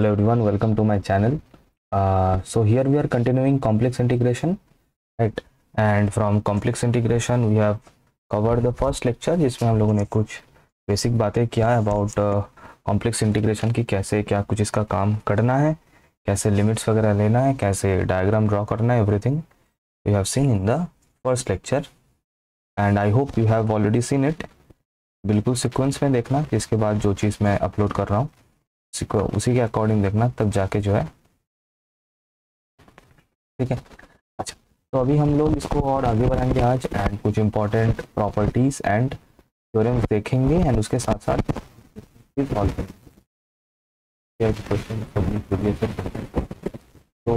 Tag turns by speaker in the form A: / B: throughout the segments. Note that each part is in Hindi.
A: Hello everyone, welcome to my channel. So here we are continuing complex integration, right? And from complex integration we have covered the first lecture जिसमें हम लोगों ने कुछ बेसिक बातें किया अबाउट कॉम्प्लेक्स इंटीग्रेशन की, कैसे क्या कुछ इसका काम करना है, कैसे लिमिट्स वगैरह लेना है, कैसे डायग्राम ड्रॉ करना है, everything we have seen in the first lecture and I hope you have already seen it. बिल्कुल सीक्वेंस में देखना, इसके बाद जो चीज़ मैं अपलोड कर रहा हूँ उसी के अकॉर्डिंग देखना, तब जाके जो है ठीक है. अच्छा, तो अभी हम लोग इसको और आगे बढ़ाएंगे आज एंड कुछ इंपॉर्टेंट प्रॉपर्टीज एंड थ्योरम्स देखेंगे एंड उसके साथ साथ सॉल्व करेंगे क्वेश्चन. तो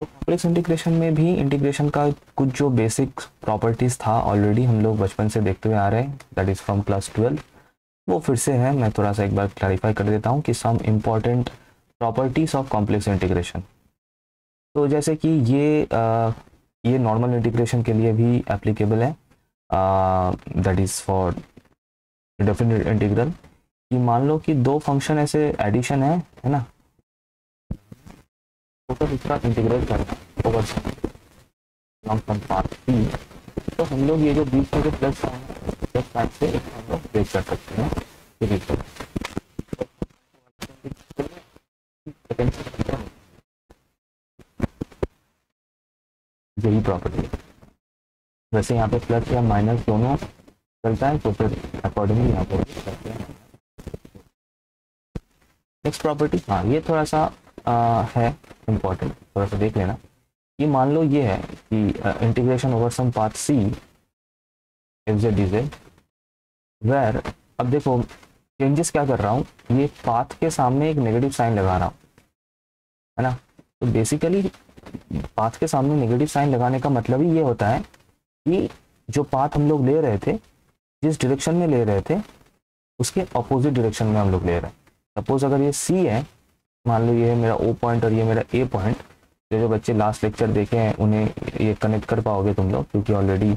A: कॉम्प्लेक्स इंटीग्रेशन में भी इंटीग्रेशन का कुछ जो बेसिक प्रॉपर्टीज था ऑलरेडी हम लोग बचपन से देखते हुए आ रहे हैं, दैट इज फ्रॉम क्लास 12. वो फिर से है, मैं थोड़ा सा एक बार क्लैरिफाई कर देता हूँ कि some important properties of complex integration. तो जैसे कि ये नॉर्मल इंटीग्रेशन के लिए भी एप्लीकेबल है, that is for definite integral. कि मान लो कि दो फंक्शन ऐसे एडिशन है ना, तो इसका इंटीग्रेट करना ओवर सम पार्ट सी. तो हम लोग ये जो बीच में जो प्लस साइन से हम लोग ब्रेक कर सकते हैं. यही प्रॉपर्टी है. वैसे यहाँ पे प्लस या माइनस दोनों चलता है, तो फिर अकॉर्डिंगली यहाँ पे करते हैं. नेक्स्ट प्रॉपर्टी, हाँ ये थोड़ा सा है इम्पोर्टेंट, थोड़ा सा देख लेना. ये मान लो ये है कि integration over some path c f z d z where. अब देखो चेंजेस क्या कर रहा हूँ, ये पाथ के सामने एक नेगेटिव साइन लगा रहा हूँ, है ना. तो बेसिकली पाथ के सामने नेगेटिव साइन लगाने का मतलब ही ये होता है कि जो पाथ हम लोग ले रहे थे, जिस डायरेक्शन में ले रहे थे, उसके अपोजिट डायरेक्शन में हम लोग ले रहे हैं. सपोज अगर ये सी है, मान लो ये है मेरा ओ पॉइंट और ये मेरा ए पॉइंट. जो बच्चे लास्ट लेक्चर देखे हैं उन्हें ये कनेक्ट कर पाओगे तुम लोग, क्योंकि ऑलरेडी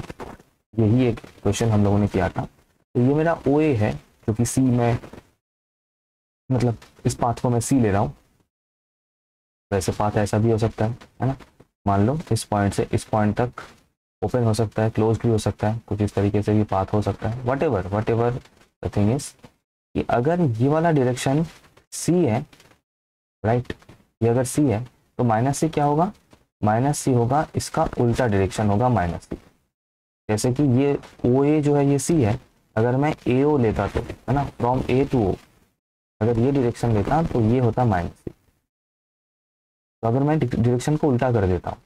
A: यही एक क्वेश्चन हम लोगों ने किया था. तो ये मेरा ओ ए है, क्योंकि सी में मतलब इस पाथ को मैं सी ले रहा हूँ. वैसे पाथ ऐसा भी हो सकता है ना. मान लो इस पॉइंट से इस पॉइंट तक ओपन हो सकता है, क्लोज भी हो सकता है, कुछ इस तरीके से भी पाथ हो सकता है. What ever the thing is कि अगर ये वाला डायरेक्शन सी है, राइट, ये अगर सी है तो माइनस सी क्या होगा, माइनस सी होगा, इसका उल्टा डायरेक्शन होगा माइनस सी. जैसे कि ये ओ ए जो है ये सी है, अगर मैं ए ओ लेता तो, है ना, फ्रॉम ए टू ओ, अगर ये डायरेक्शन लेता तो ये होता माइनस सी. तो अगर मैं डायरेक्शन को उल्टा कर देता हूँ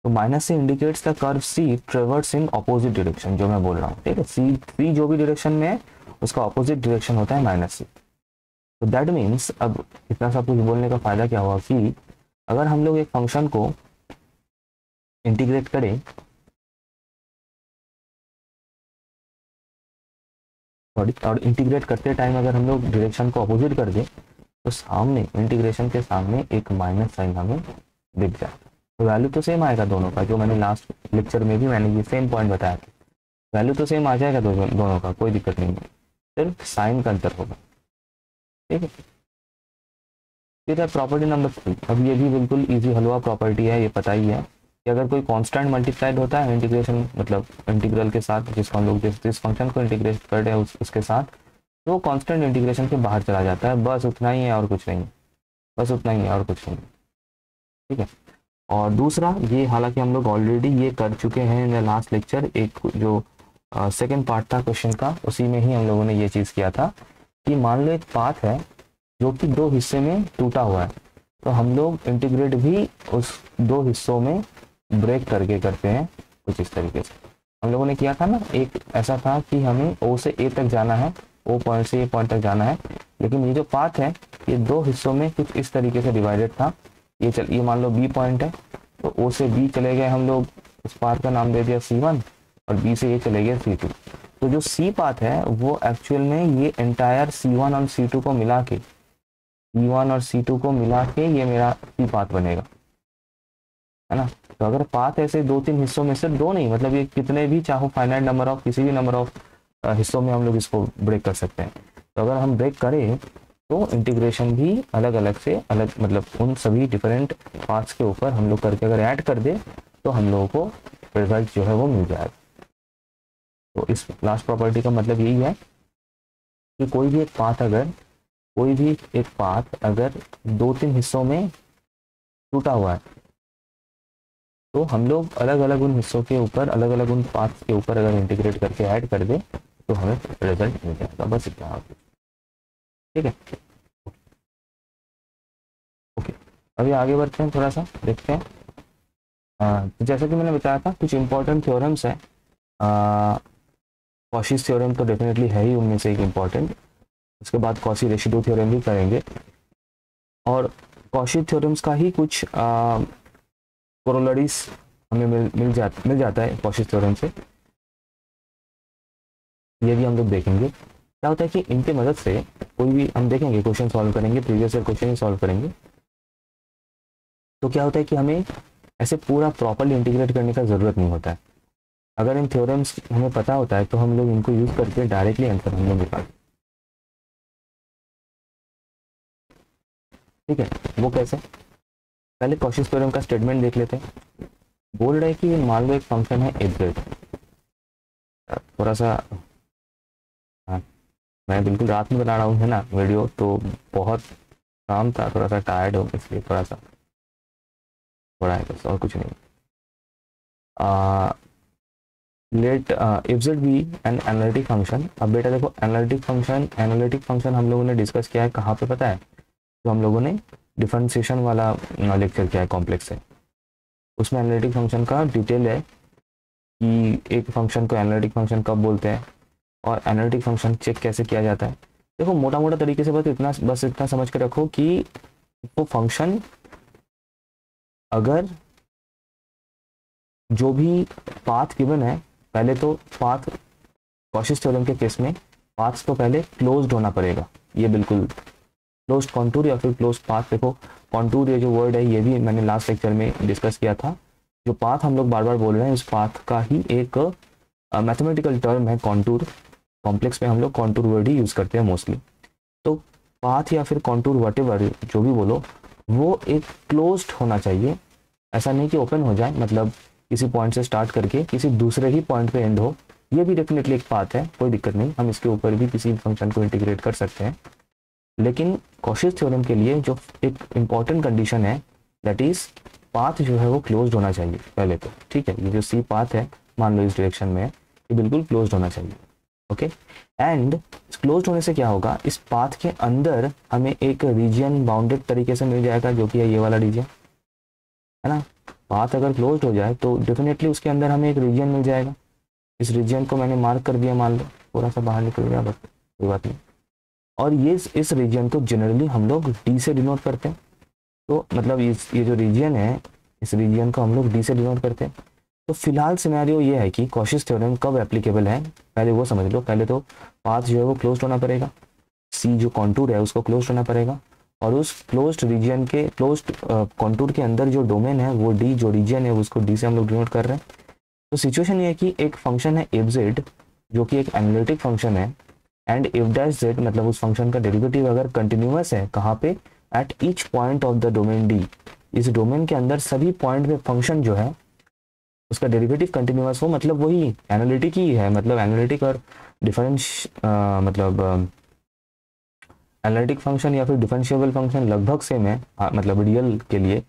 A: तो minus c indicates the curve c traverse in opposite direction, जो मैं बोल रहा हूँ, ठीक है. सी जो भी डायरेक्शन में है उसका अपोजिट डायरेक्शन होता है माइनस सी. तो दैट मीन्स अब इतना सब कुछ बोलने का फायदा क्या हुआ कि अगर हम लोग एक फंक्शन को इंटीग्रेट करें, और इंटीग्रेट करते टाइम अगर हम लोग डायरेक्शन को अपोजिट कर दें, तो सामने इंटीग्रेशन के सामने एक माइनस साइन हमें दिख जाए. तो वैल्यू तो सेम आएगा दोनों का, जो मैंने लास्ट लेक्चर में भी मैंने ये सेम पॉइंट बताया था. वैल्यू तो सेम आ जाएगा दोनों का, कोई दिक्कत नहीं है, सिर्फ साइन का अंतर होगा, ठीक है. फिर है प्रॉपर्टी नंबर 3. अब ये भी बिल्कुल इजी हलवा प्रॉपर्टी है, ये पता ही है कि अगर कोई कांस्टेंट मल्टीप्लाइड होता है इंटीग्रेशन मतलब इंटीग्रल के साथ, जिसको हम लोग जिस फंक्शन को इंटीग्रेट कर रहे हैं उसके साथ, तो कांस्टेंट इंटीग्रेशन के बाहर चला जाता है. बस उतना ही है और कुछ नहीं, बस उतना ही है और कुछ नहीं, ठीक है. और दूसरा ये, हालांकि हम लोग ऑलरेडी ये कर चुके हैं इन लास्ट लेक्चर, एक जो सेकेंड पार्ट था क्वेश्चन का, उसी में ही हम लोगों ने ये चीज़ किया था कि मान लो एक पाथ है जो कि दो हिस्से में टूटा हुआ है, तो हम लोग इंटीग्रेट भी उस दो हिस्सों में ब्रेक करके करते हैं, कुछ इस तरीके से हम लोगों ने किया था ना. एक ऐसा था कि हमें ओ से ए तक जाना है, ओ पॉइंट से ए पॉइंट तक जाना है, लेकिन ये जो पाथ है ये दो हिस्सों में कुछ इस तरीके से डिवाइडेड था. ये मान लो बी पॉइंट है, तो ओ से बी चले गए हम लोग, उस पाथ का नाम दे दिया C1, और बी से ये चले गए C2. तो जो सी पाथ है वो एक्चुअल में ये एंटायर C1 और C2 को मिला के, C1 और C2 को मिला के ये मेरा सी पाथ बनेगा, है ना. तो अगर पाथ ऐसे दो तीन हिस्सों में से, दो नहीं मतलब ये कितने भी चाहो फाइनाइट नंबर ऑफ किसी भी नंबर ऑफ हिस्सों में हम लोग इसको ब्रेक कर सकते हैं. तो अगर हम ब्रेक करें तो इंटीग्रेशन भी अलग अलग से अलग, मतलब उन सभी डिफरेंट पार्ट्स के ऊपर हम लोग करके अगर ऐड कर दे तो हम लोगों को रिजल्ट जो है वो मिल जाएगा। तो इस लास्ट प्रॉपर्टी का मतलब यही है कि कोई भी एक पाथ अगर 2-3 हिस्सों में टूटा हुआ है तो हम लोग अलग अलग उन हिस्सों के ऊपर, अलग अलग उन पाथ्स के ऊपर अगर इंटीग्रेट करके ऐड कर दे तो हमें रिजल्ट मिल जाएगा। बस इतना, ठीक है। ओके, अभी आगे बढ़ते हैं, थोड़ा सा देखते हैं। तो जैसा कि मैंने बताया था कुछ इंपॉर्टेंट थ्योरम्स हैं। कॉशीज थ्योरम तो डेफिनेटली है ही उनमें से एक इम्पॉर्टेंट, उसके बाद कॉशी रेसिड्यू थ्योरम भी करेंगे, और कॉशी थ्योरम्स का ही कुछ कोरोलरीज हमें मिल जाता है कॉशी थ्योरम से, ये भी हम लोग देखेंगे। क्या होता है कि इनके मदद से कोई भी हम देखेंगे क्वेश्चन सॉल्व करेंगे, प्रीवियस ईयर क्वेश्चन ही सॉल्व करेंगे, तो क्या होता है कि हमें ऐसे पूरा प्रॉपरली इंटीग्रेट करने का ज़रूरत नहीं होता है। अगर इन थ्योरम्स हमें पता होता है तो हम लोग इनको यूज़ करके डायरेक्टली आंसर हम लोग निकाल, ठीक है। वो कैसे, पहले कॉशी थ्योरम का स्टेटमेंट देख लेते हैं। बोल रहे हैं कि मान लो एक फंक्शन है एफ, थोड़ा सा मैं बिल्कुल रात में बना रहा हूँ है ना वीडियो, तो बहुत काम था, थोड़ा सा टायर्ड हो इसलिए थोड़ा है, बस और कुछ नहीं। Let f z be an analytic function. अब बेटा देखो, एनालिटिक फंक्शन हम लोगों ने डिस्कस किया है कहाँ पे पता है, तो हम लोगों ने डिफरेंशिएशन वाला लेक्चर किया है कॉम्प्लेक्स से, उसमें एनालिटिक फंक्शन का डिटेल है कि एक फंक्शन को एनालिटिक फंक्शन कब बोलते हैं और एनालिटिक फंक्शन चेक कैसे किया जाता है। देखो मोटा मोटा तरीके से बस इतना समझ के रखो कि वो फंक्शन अगर जो भी पाथ गिवन है, पहले तो पाथ कॉशीज थ्योरम के केस में पाथ्स तो पहले क्लोज्ड होना पड़ेगा, ये बिल्कुल क्लोज्ड कॉन्टूर या फिर क्लोज्ड पाथ। देखो कॉन्टूर ये जो वर्ड है ये भी मैंने लास्ट लेक्चर में डिस्कस किया था। जो पाथ हम लोग बार बार बोल रहे हैं उस पाथ का ही एक मैथमेटिकल टर्म है कॉन्टूर। कॉम्प्लेक्स में हम लोग कॉन्टूर वर्ड ही यूज़ करते हैं मोस्टली। तो पाथ या फिर कॉन्टूर व्हाटएवर जो भी बोलो, वो एक क्लोज्ड होना चाहिए, ऐसा नहीं कि ओपन हो जाए, मतलब किसी पॉइंट से स्टार्ट करके किसी दूसरे ही पॉइंट पे एंड हो। ये भी डेफिनेटली एक पाथ है, कोई दिक्कत नहीं, हम इसके ऊपर भी किसी फंक्शन को इंटीग्रेट कर सकते हैं। लेकिन कॉशीज थ्योरम के लिए जो एक इम्पॉर्टेंट कंडीशन है, दैट इज पाथ जो है वो क्लोज्ड होना चाहिए पहले तो, ठीक है। ये जो सी पाथ है मान लो इस डायरेक्शन में है, ये बिल्कुल क्लोज्ड होना चाहिए, ओके। एंड क्लोज्ड होने से क्या होगा, इस पाथ के अंदर हमें एक रीजन बाउंडेड तरीके से मिल जाएगा, जो कि है ये वाला रीजन, है ना। पाथ अगर क्लोज्ड हो जाए तो डेफिनेटली उसके अंदर हमें एक रीजन मिल जाएगा। इस रीजन को मैंने मार्क कर दिया, मान लो थोड़ा सा बाहर निकल गया, बस कोई बात नहीं। और ये इस रीजन को जनरली हम लोग डी से डिनोट करते हैं। तो मतलब ये जो रीजन है, इस रीजन को हम लोग डी से डिनोट करते हैं। तो फिलहाल सिनेरियो ये है कि कॉशीज थ्योरम कब एप्लीकेबल है, पहले वो समझ लो। पहले तो पाथ जो है वो क्लोज्ड होना पड़ेगा, सी जो कॉन्टूर है उसको क्लोज्ड होना पड़ेगा, और उस क्लोज्ड रीजन के क्लोज्ड कॉन्टूर के अंदर जो डोमेन है वो डी, जो रीजन है उसको डी से हम लोग डिनोट कर रहे हैं। तो सिचुएशन ये है कि एक फंक्शन है एफ जेड जो कि एक एनालिटिक फंक्शन है, एंड एफ डैश जेड मतलब उस फंक्शन का डेरिवेटिव अगर कंटिन्यूअस है, कहाँ पे, at each point of the domain D, इस डोमेन के अंदर सभी पॉइंट में फंक्शन जो है उसका डेरिवेटिव कंटिन्यूअस हो, मतलब वही एनालिटिक ही है। मतलब एनालिटिक और डिफरेंस मतलब एनालिटिक फंक्शन या फिर डिफरेंशिएबल फंक्शन लगभग सेम है, मतलब रियल के लिए।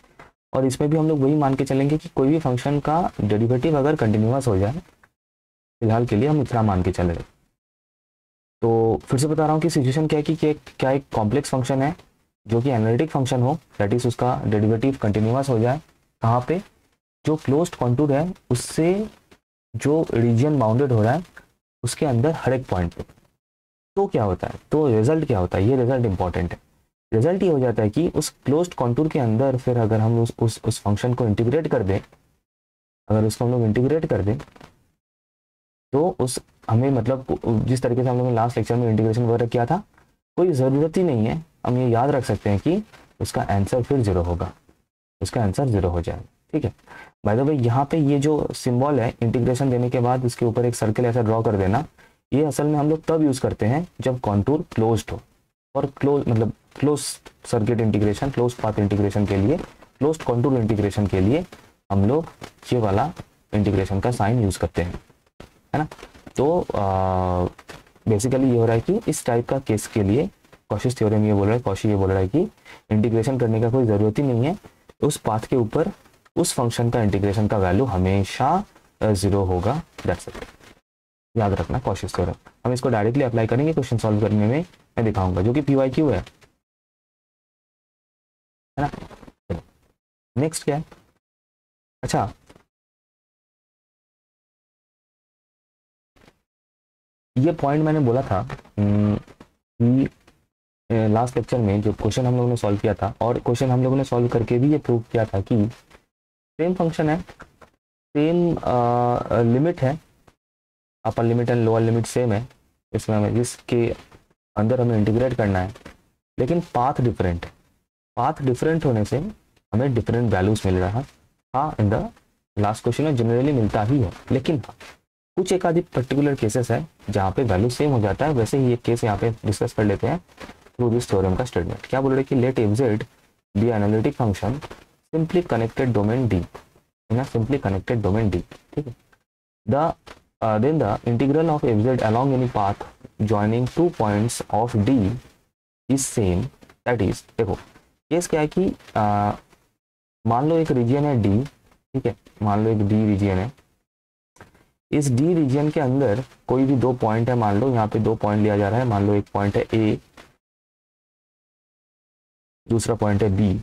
A: और इसमें भी हम लोग वही मान के चलेंगे कि कोई भी फंक्शन का डेरिवेटिव अगर कंटिन्यूअस हो जाए, फिलहाल के लिए हम इतना मान के चल रहे। तो फिर से बता रहा हूँ कि सिचुएशन क्या है कि क्या एक कॉम्प्लेक्स फंक्शन है जो कि एनालिटिक फंक्शन हो, दैट इज उसका डेरिवेटिव कंटिन्यूअस हो जाए, कहाँ पे, जो क्लोज्ड कॉन्टूर है उससे जो रीजन बाउंडेड हो रहा है उसके अंदर हर एक पॉइंट पे। तो क्या होता है, तो रिजल्ट क्या होता है, ये रिजल्ट इंपॉर्टेंट है। रिजल्ट ये हो जाता है कि उस क्लोज्ड कॉन्टूर के अंदर फिर अगर हम उस फंक्शन को इंटीग्रेट कर दें, अगर उसको हम लोग इंटीग्रेट कर दें तो उस हमें मतलब जिस तरीके से हम लोगों ने लास्ट लेक्चर में इंटीग्रेशन वगैरह किया था, कोई ज़रूरत ही नहीं है, हम ये याद रख सकते हैं कि उसका आंसर फिर जीरो होगा, उसका आंसर जीरो हो जाएगा, ठीक है। बाय द वे यहाँ पे ये जो सिंबल है इंटीग्रेशन देने के बाद उसके ऊपर एक सर्कल ऐसा ड्रॉ कर देना, ये असल में हम लोग तब यूज़ करते हैं जब कॉन्टूर क्लोज्ड हो, और क्लोज मतलब close circuit integration, close path integration के लिए, क्लोज कॉन्टूर इंटीग्रेशन के लिए हम लोग ये वाला इंटीग्रेशन का साइन यूज़ करते हैं, है ना। तो बेसिकली ये हो रहा है कि इस टाइप का केस के लिए कॉशीज थ्योरम ये बोल रहा है, कॉशी ये बोल रहा है कि इंटीग्रेशन करने का कोई ज़रूरत ही नहीं है, उस पाथ के ऊपर उस फंक्शन का इंटीग्रेशन का वैल्यू हमेशा 0 होगा, दैट्स इट। याद रखना कॉशीज थ्योरम। हम इसको डायरेक्टली अप्लाई करेंगे क्वेश्चन सॉल्व करने में, मैं दिखाऊंगा, जो कि PYQ है ना। नेक्स्ट क्या है, अच्छा ये पॉइंट मैंने बोला था कि लास्ट लेक्चर में जो क्वेश्चन हम लोगों ने सॉल्व किया था, और क्वेश्चन हम लोगों ने सॉल्व करके भी ये प्रूव किया था कि सेम फंक्शन है, सेम लिमिट है, upper limit and lower limit same है, इसमें हमें जिसके अंदर हमें इंटीग्रेट करना है, लेकिन पाथ डिफरेंट है। पाथ डिफरेंट होने से हमें डिफरेंट वैल्यूज मिल रहा है। हाँ, इन द लास्ट क्वेश्चन में जनरली मिलता ही है, लेकिन हाँ, कुछ एक आदि पर्टिकुलर केसेस है जहाँ पे वैल्यू सेम हो जाता है। वैसे ही ये केस यहाँ पे डिस्कस कर लेते हैं थ्रू दिस थ्योरम का स्टेटमेंट। क्या बोल रहे हैं कि let f z be analytic function simply connected domain d, है ना, सिंपली कनेक्टेड डोमेन डी, ठीक है। The then the integral of f z along any path joining two points of d is same, that is, देखो केस क्या है कि मान लो एक रीजन है d, ठीक है, मान लो एक d रीजन है, इस d रीजन के अंदर कोई भी दो पॉइंट है, मान लो यहाँ पे दो पॉइंट लिया जा रहा है, मान लो एक पॉइंट है a, दूसरा पॉइंट है b,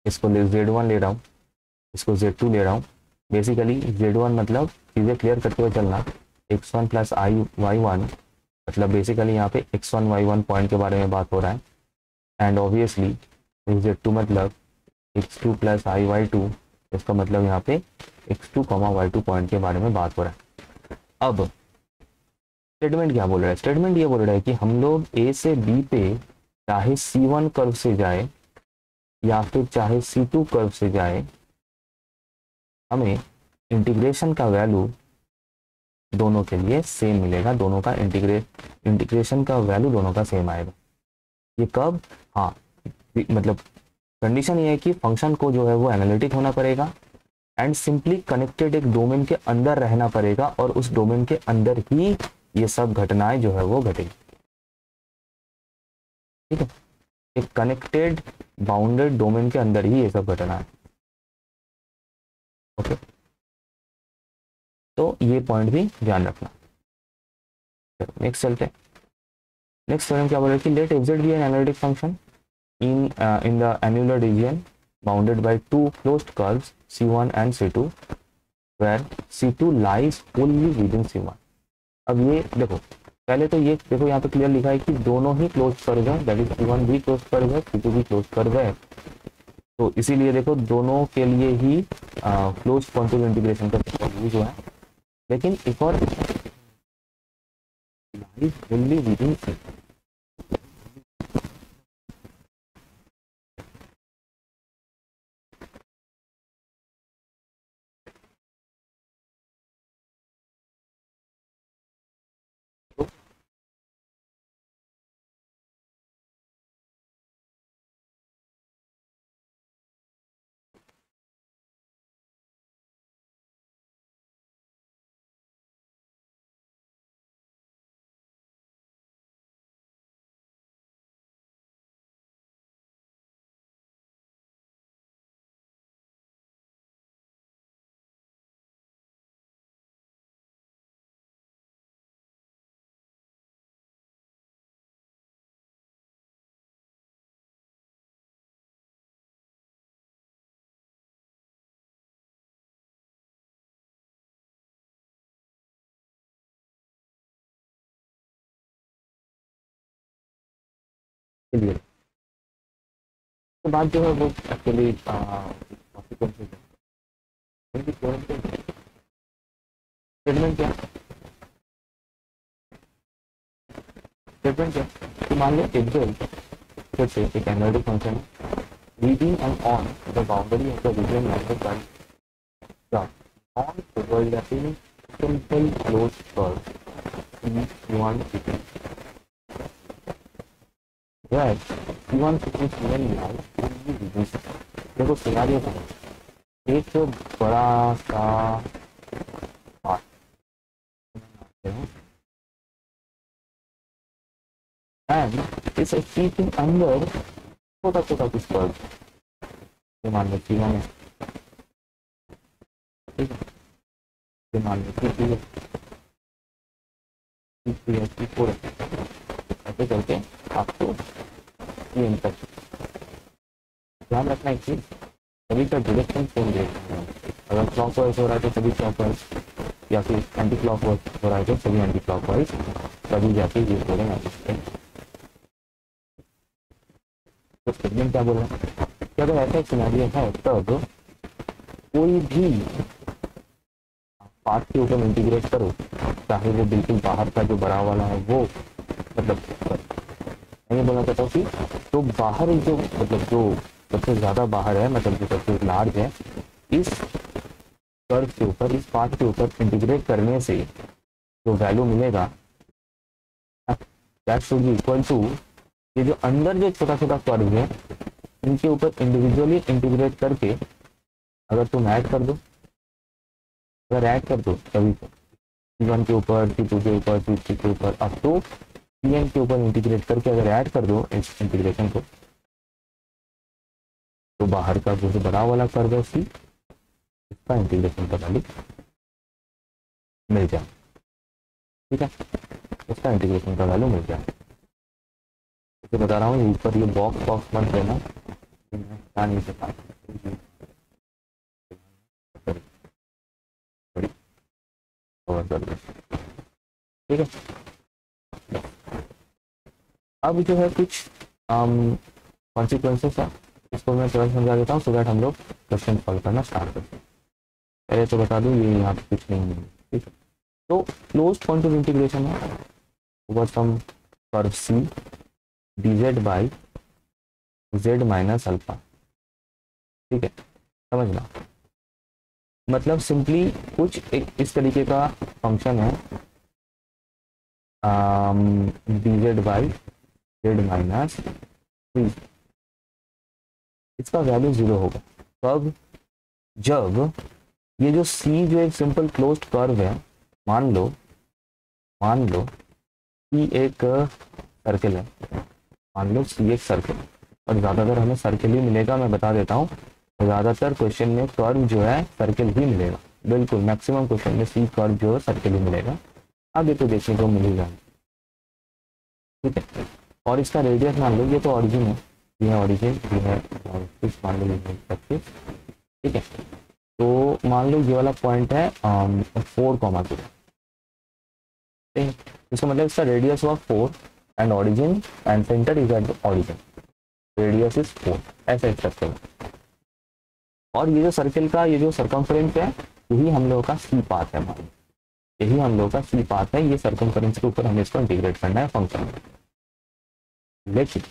A: इसको Z1 ले रहा हूँ, इसको Z2 ले रहा हूँ। बेसिकली Z1 मतलब चीज़ें क्लियर करते हुए चलना, x1 प्लस y1 मतलब बेसिकली यहाँ पे x1 y1 पॉइंट के बारे में बात हो रहा है, एंड ऑब्वियसली Z2 मतलब x2 प्लस y2, इसका मतलब यहाँ पे x2 y2 पॉइंट के बारे में बात हो रहा है। अब स्टेटमेंट क्या बोल रहा है, स्टेटमेंट ये बोल रहा है कि हम लोग a से b पे चाहे C1 कर्व से जाए या फिर चाहे C2 कर्व से जाए, हमें इंटीग्रेशन का वैल्यू दोनों के लिए सेम मिलेगा, दोनों का इंटीग्रेशन का वैल्यू दोनों का सेम आएगा। ये कब, हाँ मतलब कंडीशन ये है कि फंक्शन को जो है वो एनालिटिक होना पड़ेगा एंड सिंपली कनेक्टेड एक डोमेन के अंदर रहना पड़ेगा, और उस डोमेन के अंदर ही ये सब घटनाएं जो है वो घटेगी, ठीक है। एक कनेक्टेड बाउंडेड डोमेन के अंदर ही ये सब घटनाएं, ओके। तो ये पॉइंट भी ध्यान रखना। नेक्स्ट चलते हैं। नेक्स्ट थ्योरम क्या बोल रहा है कि let f z be an analytic function in the annular region bounded by two closed curves C1 and C2 where C2 lies fully within C1। अब ये देखो, पहले तो ये देखो यहाँ पे क्लियर लिखा है कि दोनों ही क्लोज कर्व है, दैट इज C1 भी क्लोज कर्व है, C2 भी क्लोज कर्व है, तो इसीलिए देखो दोनों के लिए ही क्लोज कॉन्टूर इंटीग्रेशन का यूज हुआ है। लेकिन एक और lies fully within C, के लिए तो बात जो है वो एक्चुअली स्टेटमेंट क्या, स्टेटमेंट क्या कि मान लो एफ जेड फिर से एक एनालिटिक फंक्शन है, reading and on the boundary of the reason bounded by the non overlapping simple close curve C1 that C1 thickness given now will be reduced. देखो सिनारियो का एक बड़ा सा पार्ट एंड इस कीपिंग अंदर छोटा छोटा कुछ कर्व मान लो C1 है, ठीक है, मान लो C2 है, C3 है, C4 है, ऐसे करके आपको CN तक ध्यान रखना है कि सभी का डायरेक्शन सेम डायरेक्शन है। अगर क्लॉकवाइज हो रहा है तो सभी क्लॉकवाइज, या फिर एंटी क्लॉकवाइज हो रहा है तो सभी एंटी क्लॉकवाइज, तभी जाके ये बोलेंगे आप। तो स्टेटमेंट क्या बोल रहा है कि अगर ऐसा सिनेरियो है तब कोई भी पार्ट के ऊपर इंटीग्रेट करो, चाहे वो बिल्कुल बाहर का जो बड़ा वाला है वो, मतलब मैं ये बोलना चाहता हूँ कि तो बाहर जो मतलब जो सबसे ज्यादा बाहर है, मतलब जो सबसे लार्ज है, इस कर्व के ऊपर, इस पार्ट के ऊपर इंटीग्रेट करने से जो वैल्यू मिलेगा that should be equal to ये जो अंदर जो छोटा छोटा कर्व है इनके ऊपर इंडिविजुअली इंटीग्रेट करके अगर तुम ऐड कर दो, अगर ऐड कर दो सभी को C1 के ऊपर, C2 के ऊपर, C3 के ऊपर, अब तो CN के ऊपर इंटीग्रेट करके अगर ऐड कर दो इस इंटीग्रेशन को, तो बाहर का जो बड़ा वाला कर्व है C, इसका इंटीग्रेशन का वैल्यू मिल जाए, ठीक है, उसका इंटीग्रेशन का वैल्यू मिल जाए। तो बता रहा हूँ ऊपर ये बॉक्स बॉक्स मत देना, नहीं सकता, ठीक है। अब जो है कुछ कॉन्सिक्वेंसेस है, इसको मैं थोड़ा समझा देता हूँ सो दैट हम लोग क्वेश्चन सॉल्व करना स्टार्ट करते हैं। पहले तो बता दूँ ये यहाँ पे कुछ नहीं है, ठीक है। तो क्लोज्ड पॉइंट ऑफ इंटीग्रेशन है over some curve C dz by z minus alpha, ठीक है, समझना। मतलब सिंपली कुछ एक इस तरीके का फंक्शन है dz बाई z माइनस 3, इसका वैल्यू 0 होगा कब, जब ये जो C जो एक सिंपल क्लोज्ड कर्व है, मान लो C एक सर्कल है, मान लो C एक सर्कल, और ज़्यादातर हमें सर्कल ही मिलेगा, मैं बता देता हूँ, ज़्यादातर क्वेश्चन में कर्व जो है सर्कल ही मिलेगा, बिल्कुल मैक्सिमम क्वेश्चन में C कर्व जो है सर्कल ही मिलेगा, आगे तो देखने को मिलेगा, ठीक है। और इसका रेडियस मान लो ये तो ऑरिजिन है, ये है ऑरिजिन, ये है मान लो ये, ठीक है। तो मान लो ये वाला पॉइंट है 4,2, ठीक है, इसका मतलब इसका रेडियस हुआ 4 and origin and centre is at the origin, radius is 4, ऐसा एक सर्कल। और ये जो सर्कल का ये जो सरकमफ्रेंस है यही हम लोगों का C पाथ है, मान यही हम लोगों का C पाथ है, ये सरकमफ्रेंस के ऊपर हमें इसको इंटीग्रेट करना है फंक्शन में। लेकिन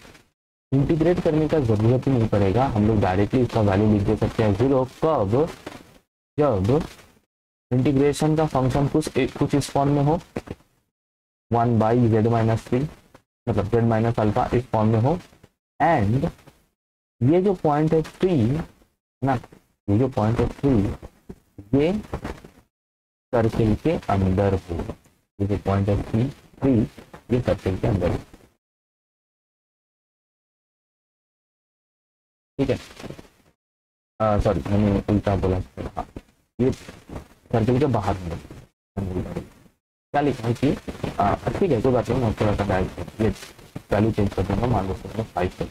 A: इंटीग्रेट करने का जरूरत ही नहीं पड़ेगा, हम लोग डायरेक्टली इसका वैल्यू लिख दे सकते हैं 0 कब, जब इंटीग्रेशन का फंक्शन कुछ इस फॉर्म में हो, 1 बाई z माइनस 3, मतलब z माइनस अल्फा इस फॉर्म में हो, एंड ये जो पॉइंट है 3 ना, ये जो पॉइंट है 3 ये सर्किल के अंदर हो, ये जो पॉइंट है 3 ये सर्किल के अंदर हो, ठीक है। सॉरी मैंने उल्टा बोला, हाँ ये सर्किल के बाहर में, क्या लिखा है कि ठीक है कोई बात नहीं, मैं थोड़ा सा ये वैल्यू चेंज कर दूंगा, मान लो 5 कर,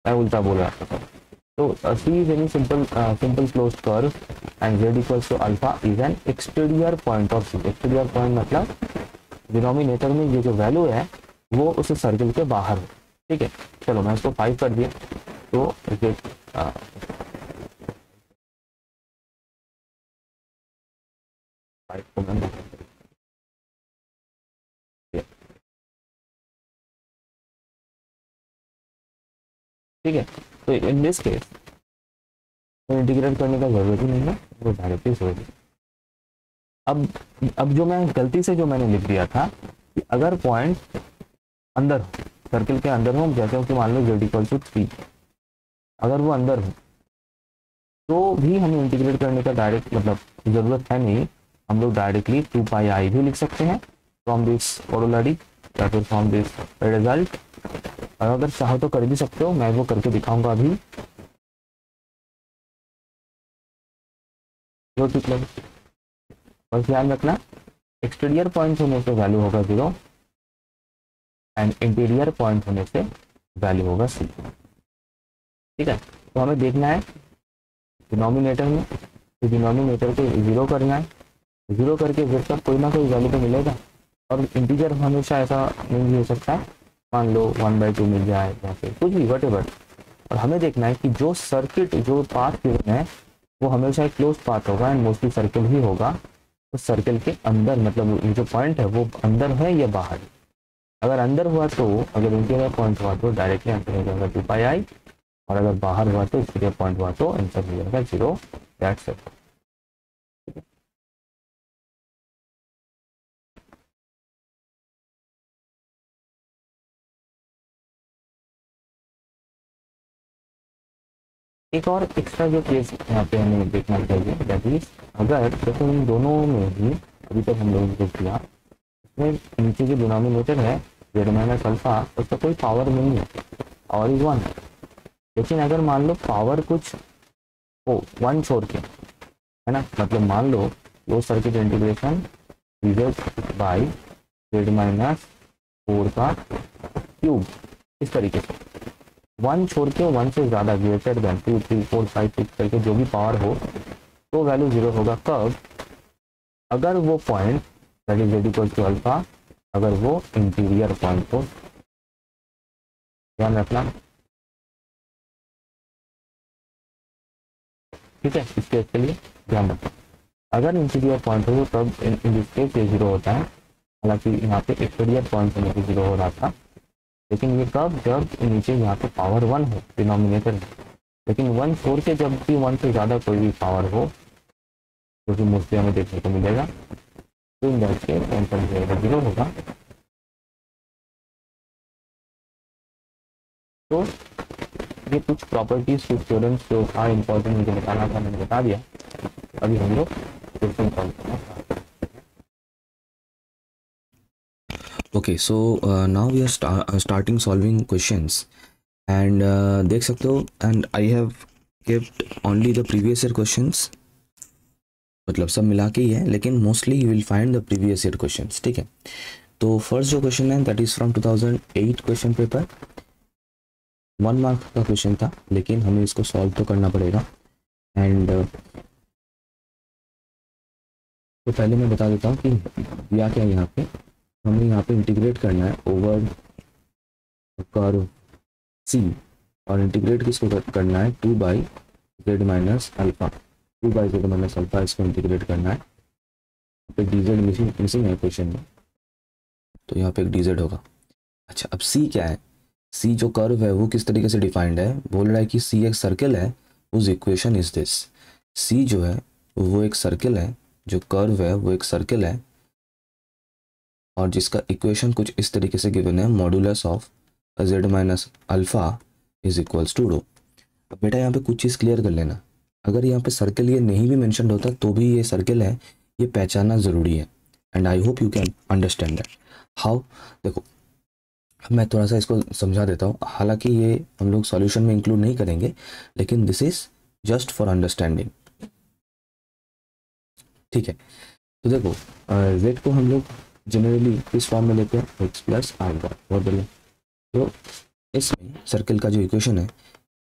A: मैं उल्टा बोल रहा था। तो C is any simple closed curve and z equals to alpha is an exterior point of C। exterior point मतलब डिनोमिनेटर में ये जो वैल्यू है वो उस सर्किल के बाहर है, ठीक है। चलो मैं इसको 5 कर दिया, तो ये ठीक है। तो इन दिस केस तो इंटीग्रेट करने का जरूरत ही नहीं है, वो डायरेक्टली सोच। अब जो मैं गलती से जो मैंने लिख दिया था कि अगर पॉइंट अंदर हो, सर्किल के अंदर हो, जैसे कि मान लो z=3, अगर वो अंदर हो तो भी हमें इंटीग्रेट करने का डायरेक्ट मतलब ज़रूरत है नहीं, हम लोग डायरेक्टली 2πi भी लिख सकते हैं फ्रॉम दिस कोरोलरी या फिर फ्रॉम दिस रिजल्ट। और अगर चाहो तो कर भी सकते हो, मैं वो करके दिखाऊंगा अभी। जो ठीक लगे, बस ध्यान रखना एक्सटीरियर पॉइंट होने से वैल्यू होगा 0 एंड इंटीरियर पॉइंट होने से वैल्यू होगा c। ठीक है, तो हमें देखना है डिनोमिनेटर में, तो डिनोमिनेटर को 0 करना है, 0 करके z का कोई ना कोई वैल्यू तो मिलेगा। और इंटीजर हमेशा ऐसा नहीं हो सकता है, मान लो 1/2 मिल जाए या फिर कुछ भी वटेवर। और हमें देखना है कि जो सर्किट जो पाथ गिवन है वो हमेशा एक क्लोज पाथ होगा एंड मोस्टली सर्किल ही होगा। तो सर्किल के अंदर मतलब जो पॉइंट है वो अंदर है या बाहर। अगर अंदर हुआ तो, अगर इंटीरियर पॉइंट हुआ तो डायरेक्टली आंसर हो जाएगा 2πi, और अगर बाहर हुआ तो एक्सटीरियर पॉइंट हुआ तो आंसर हो जाएगा 0। That's it. एक और एक्स्ट्रा जो केस यहाँ पे हमें देखना चाहिए, दैट इज अगर जैसे इन दोनों में ही अभी तक हम लोगों ने देख लिया, इसमें नीचे जो डिनोमिनेटर है z-अल्फा, उसका कोई पावर नहीं है, पावर इज 1। लेकिन अगर मान लो पावर कुछ हो 1 छोड़ के, है ना, मतलब मान लो वो सर्किट इंटीग्रेशन बाई z-4 का क्यूब, इस तरीके से 1 छोड़ के 1 से ज़्यादा ग्रेटर देन 2 3 4 5 6 करके जो भी पावर हो तो वैल्यू 0 होगा। कब? अगर वो पॉइंट दैट इज z=अल्फा, अगर वो इंटीरियर पॉइंट हो। ध्यान रखना, ठीक है, इस केस के लिए ध्यान रखना, अगर इंटीरियर पॉइंट हो तब इन दिस केस ये 0 होता है। हालांकि यहाँ पे एक्सटीरियर पॉइंट होने पे 0 हो रहा था, लेकिन ये कब? जब नीचे यहाँ पे पावर 1 हो डिनोमिनेटर में। लेकिन 1 छोड़ के जब भी 1 से ज़्यादा कोई भी पावर हो, जो कि मोस्टली हमें देखने को मिलेगा, तो इन दैट केस आंसर जो है 0 होगा। तो ये कुछ प्रॉपर्टीज, कुछ थ्योरम्स जो था इंपॉर्टेंट मुझे बताना था, मैंने बता दिया। अभी हम लोग क्वेश्चन सॉल्व करना।
B: Okay, so now we are starting solving questions, and देख सकते हो, and I have kept only the previous year questions, मतलब सब मिला के ही है, लेकिन mostly you will find the previous year questions. ठीक है, तो फर्स्ट जो क्वेश्चन है that is from 2008 question paper, 1 mark का क्वेश्चन था, लेकिन हमें इसको सॉल्व तो करना पड़ेगा। एंड तो पहले मैं बता देता हूँ कि या क्या यहाँ पे हमें यहाँ पे इंटीग्रेट करना है ओवर कर्व सी, और इंटीग्रेट किसको करना है 2/z-अल्फा, 2/z-अल्फा इसको इंटीग्रेट करना है। यहाँ पे dz मिसिंग है क्वेश्चन में, तो यहाँ पे एक dz होगा। अच्छा, अब c क्या है? c जो कर्व है वो किस तरीके से डिफाइंड है? बोल रहा है कि c एक सर्कल है, उस इक्वेशन इज दिस। c जो है वो एक सर्कल है, जो कर्व है वो एक सर्कल है, और जिसका इक्वेशन कुछ इस तरीके से गिवन है, मॉडुलस ऑफ z-अल्फा इज इक्वल्स टू रो। अब बेटा यहाँ पे कुछ चीज़ क्लियर कर लेना, अगर यहाँ पे सर्कल ये नहीं भी मेंशन होता तो भी ये सर्कल है, ये पहचानना ज़रूरी है। And I hope you can understand that. How? देखो, मैं थोड़ा सा इसको समझा देता हूँ, हालांकि ये हम लोग सॉल्यूशन में इंक्लूड नहीं करेंगे, लेकिन this is just for understanding. ठीक है, तो देखो z को हम लोग जनरली इस फॉर्म में लेते हैं x+i², बहुत बढ़िया। तो इसमें सर्कल का जो इक्वेशन है,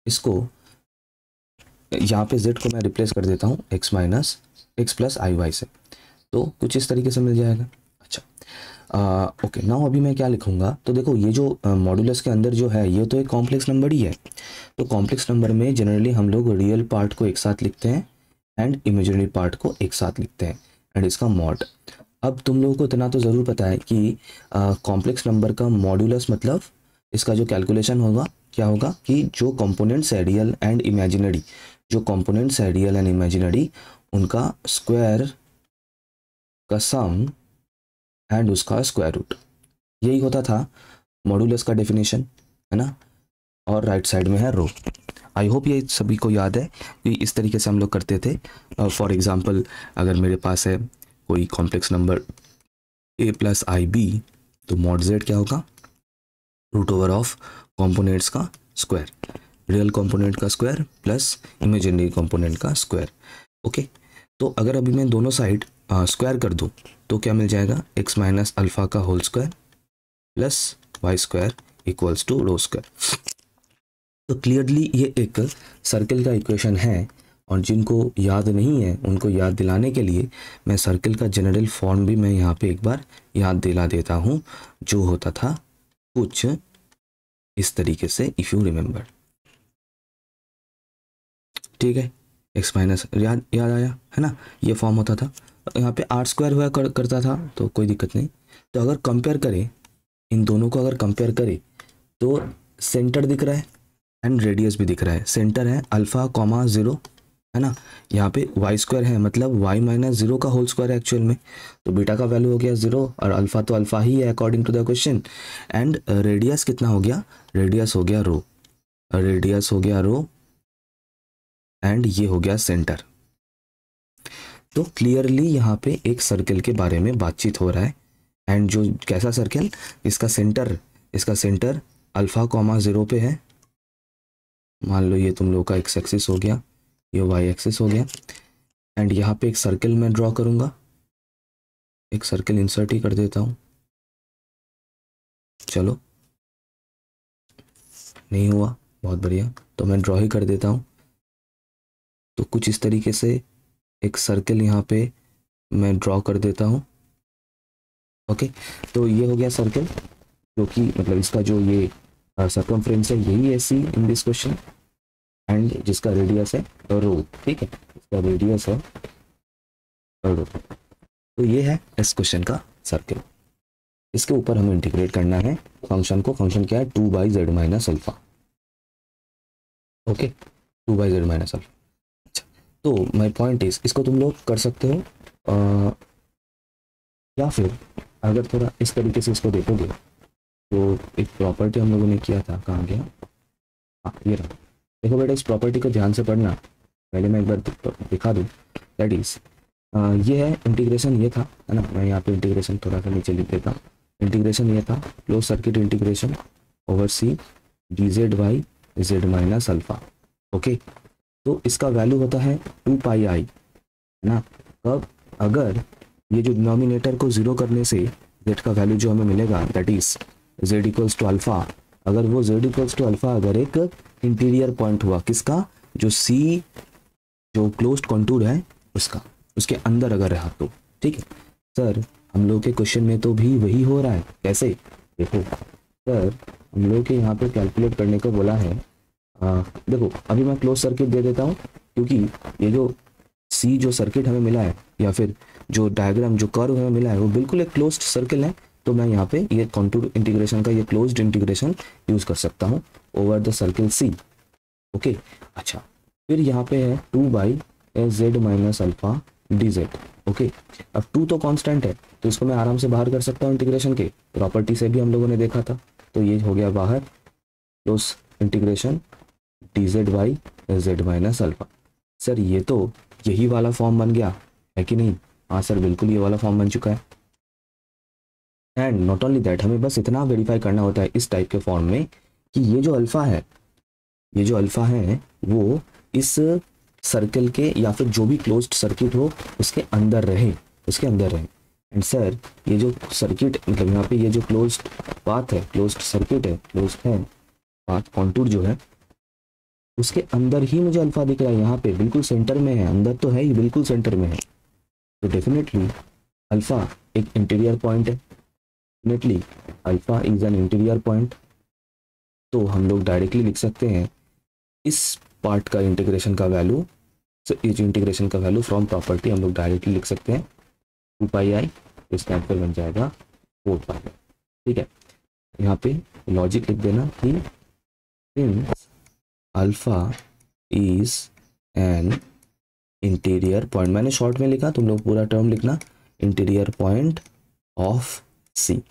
B: इसको यहाँ पे z को मैं रिप्लेस कर देता हूँ x+iy से, तो कुछ इस तरीके से मिल जाएगा। अच्छा, ओके, नाउ अभी मैं क्या लिखूँगा? तो देखो, ये जो मॉडुलस के अंदर जो है ये तो एक कॉम्प्लेक्स नंबर ही है, तो कॉम्प्लेक्स नंबर में जनरली हम लोग रियल पार्ट को एक साथ लिखते हैं एंड इमेजिनरी पार्ट को एक साथ लिखते हैं, एंड इसका मॉड। अब तुम लोगों को इतना तो ज़रूर पता है कि कॉम्प्लेक्स नंबर का मॉडुलस मतलब इसका जो कैलकुलेशन होगा क्या होगा कि जो कंपोनेंट्स है रियल एंड इमेजिनरी, जो कंपोनेंट्स है रियल एंड इमेजिनरी, उनका स्क्वायर का सम एंड उसका स्क्वायर रूट, यही होता था मॉडुलस का डेफिनेशन, है ना। और राइट साइड में है रो। आई होप ये सभी को याद है कि इस तरीके से हम लोग करते थे। फॉर एग्जांपल अगर मेरे पास है कोई complex number a plus i b, तो मॉड z क्या होगा, रूट ओवर ऑफ कॉम्पोनेंट्स का स्क्वायर, रियल कॉम्पोनेंट का स्क्वायर प्लस इमेजिनरी कॉम्पोनेंट का स्क्वायर। ओके, तो अगर अभी मैं दोनों साइड स्क्वायर कर दूं तो क्या मिल जाएगा, x माइनस अल्फा का whole square plus y square equals to rho square. तो क्लियरली ये एक सर्कल का इक्वेशन है, और जिनको याद नहीं है उनको याद दिलाने के लिए मैं सर्कल का जनरल फॉर्म भी मैं यहाँ पे एक बार याद दिला देता हूँ, जो होता था कुछ इस तरीके से, इफ़ यू रिमेंबर। ठीक है, एक्स माइनस याद आया है ना, ये फॉर्म होता था। यहाँ पे आर स्क्वायर हुआ करता था, तो कोई दिक्कत नहीं। तो अगर कंपेयर करें इन दोनों को, अगर कंपेयर करें तो सेंटर दिख रहा है एंड रेडियस भी दिख रहा है। सेंटर है अल्फा कॉमा जीरो, है ना। यहाँ पे वाई स्क्वायर है, मतलब वाई माइनस जीरो का होल स्क्वायर है एक्चुअल में, तो बीटा का वैल्यू हो गया जीरो, और अल्फा तो अल्फा ही है according to the question. And radius कितना हो गया, रेडियस हो गया रो, रेडियस हो गया रो, एंड ये हो गया सेंटर। तो क्लियरली यहाँ पे एक सर्कल के बारे में बातचीत हो रहा है। एंड जो कैसा सर्कल, इसका सेंटर अल्फा कॉमा जीरो पे है। मान लो ये तुम लोग का एक्स एक्सिस हो गया, ये वाई एक्सिस हो गया, एंड यहाँ पे एक सर्कल मैं ड्रॉ करूंगा, एक सर्कल इंसर्ट ही कर देता हूँ। चलो, नहीं हुआ, बहुत बढ़िया, तो मैं ड्रॉ ही कर देता हूँ। तो कुछ इस तरीके से एक सर्कल यहाँ पे मैं ड्रॉ कर देता हूँ। ओके, तो ये हो गया सर्कल, जो कि मतलब इसका जो ये सर्कमफ्रेंस है यही है सी इन दिस क्वेश्चन, एंड जिसका रेडियस है रो। ठीक है, इसका रेडियस है रो। तो ये है इस क्वेश्चन का सर्कल। इसके ऊपर हमें इंटीग्रेट करना है फंक्शन को। फंक्शन क्या है, 2/z minus alpha. Okay, 2/z minus alpha. अच्छा, तो माय पॉइंट इज, इसको तुम लोग कर सकते हो, या फिर अगर थोड़ा इस तरीके से इसको देखोगे तो एक प्रॉपर्टी हम लोगों ने किया था, कहाँ गया, हाँ ये रहा। देखो बेटा, इस प्रॉपर्टी को ध्यान से पढ़ना, पहले मैं एक बार दिखा दूँ। दैट इज ये है इंटीग्रेशन, ये था, है ना। मैं यहाँ पे इंटीग्रेशन थोड़ा सा नीचे लिख देता हूँ। इंटीग्रेशन ये था, close circuit integration over c d z y z minus alpha. Okay, तो इसका वैल्यू होता है 2 पाई आई, है ना। कब, अगर ये जो डिनोमिनेटर को जीरो करने से जेड का वैल्यू जो हमें मिलेगा, that is z equals to alpha, अगर वो जेड इक्वल्स टू अल्फा अगर एक इंटीरियर पॉइंट हुआ, किसका, जो सी जो क्लोज्ड कॉन्टूर है उसका, उसके अंदर अगर रहा तो। ठीक है सर, हम लोग के क्वेश्चन में तो भी वही हो रहा है। कैसे, देखो सर, हम लोग के यहाँ पे कैलकुलेट करने को बोला है। देखो अभी मैं क्लोज सर्किट दे देता हूँ, क्योंकि ये जो सी जो सर्किट हमें मिला है, या फिर जो डायग्राम जो कर्व हमें मिला है, वो बिल्कुल एक क्लोज्ड सर्कल है। तो मैं यहाँ पे ये कॉन्टूर इंटीग्रेशन का ये क्लोज्ड इंटीग्रेशन यूज कर सकता हूँ over the circle c. Okay, अच्छा, फिर यहाँ पे है 2/z minus alpha d z. Okay, अब 2 तो कांस्टेंट है, तो इसको मैं आराम से बाहर कर सकता हूँ इंटीग्रेशन के प्रॉपर्टी से भी हम लोगों ने देखा था। तो ये हो गया बाहर, close integration d z y z minus alpha. Sir ये तो यही वाला फॉर्म बन गया है कि नहीं? हाँ सर, बिल्कुल ये वाला फॉर्म बन चुका है। एंड नॉट ओनली दैट, हमें बस इतना वेरीफाई करना होता है इस टाइप के फॉर्म में कि ये जो अल्फा है, ये जो अल्फा है वो इस सर्कल के या फिर जो भी क्लोज्ड सर्किट हो उसके अंदर रहे, उसके अंदर रहे। एंड सर ये जो सर्किट, मतलब यहाँ पे ये जो क्लोज्ड पाथ है, क्लोज्ड सर्किट है, क्लोज्ड है पाथ, कॉन्टूर जो है उसके अंदर ही मुझे अल्फा दिख रहा है। यहाँ पे बिल्कुल सेंटर में है, अंदर तो है ही, बिल्कुल सेंटर में है। तो डेफिनेटली अल्फा एक इंटीरियर पॉइंट है, definitely alpha is an interior point. तो हम लोग डायरेक्टली लिख सकते हैं इस पार्ट का इंटीग्रेशन का वैल्यू, इस इंटीग्रेशन का वैल्यू फ्रॉम प्रॉपर्टी हम लोग डायरेक्टली लिख सकते हैं 2 पाई आई, इसका आंसर बन जाएगा 4 पाई। ठीक है, यहाँ पे लॉजिक लिख देना कि since alpha is an interior point, मैंने शॉर्ट में लिखा, तुम लोग पूरा टर्म लिखना, इंटीरियर पॉइंट ऑफ सी।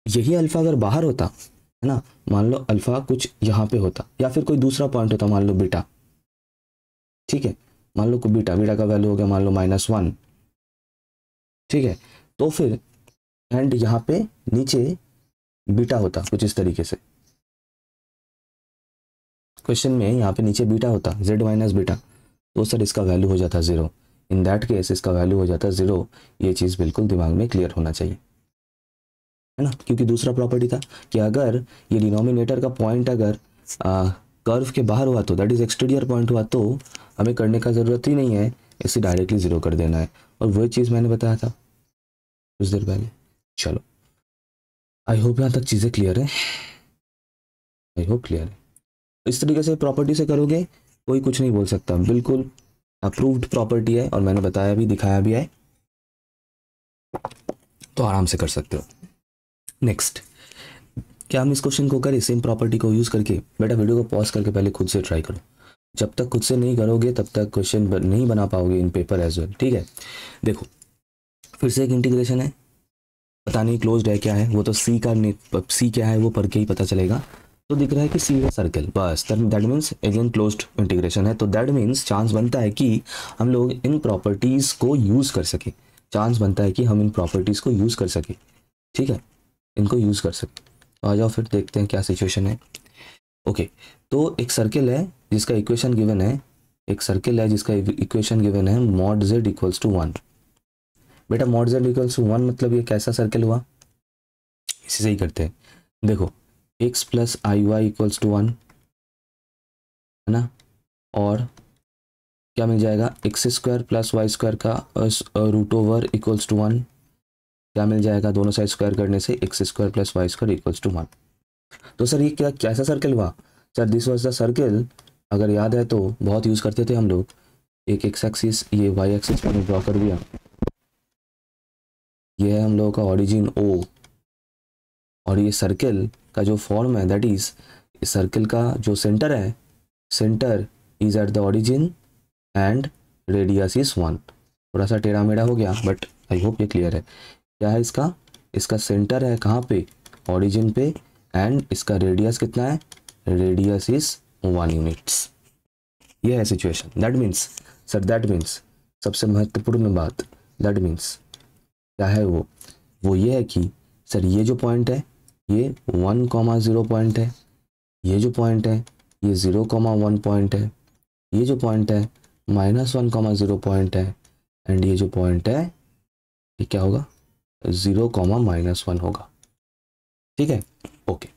B: यही अल्फा अगर बाहर होता है ना, मान लो अल्फा कुछ यहाँ पे होता या फिर कोई दूसरा पॉइंट होता, मान लो बीटा, ठीक है, मान लो को बीटा, बीटा का वैल्यू हो गया मान लो -1, ठीक है, तो फिर एंड यहाँ पे नीचे बीटा होता कुछ इस तरीके से, क्वेश्चन में यहाँ पे नीचे बीटा होता z माइनस बीटा, तो सर इसका वैल्यू हो जाता 0। इन दैट केस इसका वैल्यू हो जाता 0। ये चीज़ बिल्कुल दिमाग में क्लियर होना चाहिए, है ना, क्योंकि दूसरा प्रॉपर्टी था कि अगर ये डिनोमिनेटर का पॉइंट अगर कर्व के बाहर हुआ तो दैट इज एक्सटीरियर पॉइंट हुआ तो हमें करने का ज़रूरत ही नहीं है, इसे डायरेक्टली 0 कर देना है। और वही चीज़ मैंने बताया था कुछ देर पहले। चलो आई होप यहाँ तक चीज़ें क्लियर है, आई होप क्लियर है। इस तरीके से प्रॉपर्टी से करोगे कोई कुछ नहीं बोल सकता, बिल्कुल अप्रूव्ड प्रॉपर्टी है और मैंने बताया भी दिखाया भी है, तो आराम से कर सकते हो। नेक्स्ट, क्या हम इस क्वेश्चन को करें सेम प्रॉपर्टी को यूज़ करके? बेटा वीडियो को पॉज करके पहले खुद से ट्राई करो, जब तक खुद से नहीं करोगे तब तक क्वेश्चन नहीं बना पाओगे इन पेपर एज वेल, ठीक है। देखो फिर से एक इंटीग्रेशन है, पता नहीं क्लोज्ड है क्या है, वो तो सी का सी क्या है वो पढ़ के ही पता चलेगा। तो दिख रहा है कि सी है सर्कल, बस that means again closed integration है, तो दैट मीन्स चांस बनता है कि हम लोग इन प्रॉपर्टीज़ को यूज़ कर सके, चांस बनता है कि हम इन प्रॉपर्टीज़ को यूज़ कर सके, ठीक है, इनको यूज़ कर सकते। तो आ जाओ फिर देखते हैं क्या सिचुएशन है। ओके, तो एक सर्कल है जिसका इक्वेशन गिवन है, एक सर्कल है जिसका इक्वेशन गिवन है मॉड z इक्वल्स टू 1। बेटा मॉड z इक्वल्स टू 1 मतलब ये कैसा सर्कल हुआ, इसी से ही करते हैं। देखो x plus i y equals to 1 है ना, और क्या मिल जाएगा x square plus y square का रूट ओवर इक्वल्स टू 1, क्या मिल जाएगा दोनों साइड स्क्वायर करने से x square plus y square equals to 1। तो सर ये क्या कैसा सर्कल हुआ? Sir this was the circle, अगर याद है तो बहुत यूज़ करते थे हम लोग, एक एक्स एक्सिस ये वाई एक्सिस मैंने ड्रॉ कर दिया, ये है हम लोगों का ऑरिजिन O, और ये सर्कल का जो फॉर्म है दैट इज, इस सर्कल का जो सेंटर है, centre is at the origin and radius is 1। थोड़ा सा टेढ़ा मेढ़ा हो गया बट आई होप ये क्लियर है। क्या है इसका, इसका सेंटर है कहाँ पे, ऑरिजिन पे, एंड इसका रेडियस कितना है, रेडियस इज 1 यूनिट्स। ये है situation. That means sir, that means सबसे महत्वपूर्ण बात, दैट मीन्स क्या है वो ये है कि सर ये जो पॉइंट है ये 1,0 पॉइंट है, ये जो पॉइंट है ये 0,1 पॉइंट है, ये जो पॉइंट है -1,0 पॉइंट है, एंड ये जो पॉइंट है ये क्या होगा 0,-1 होगा, ठीक है। ओके,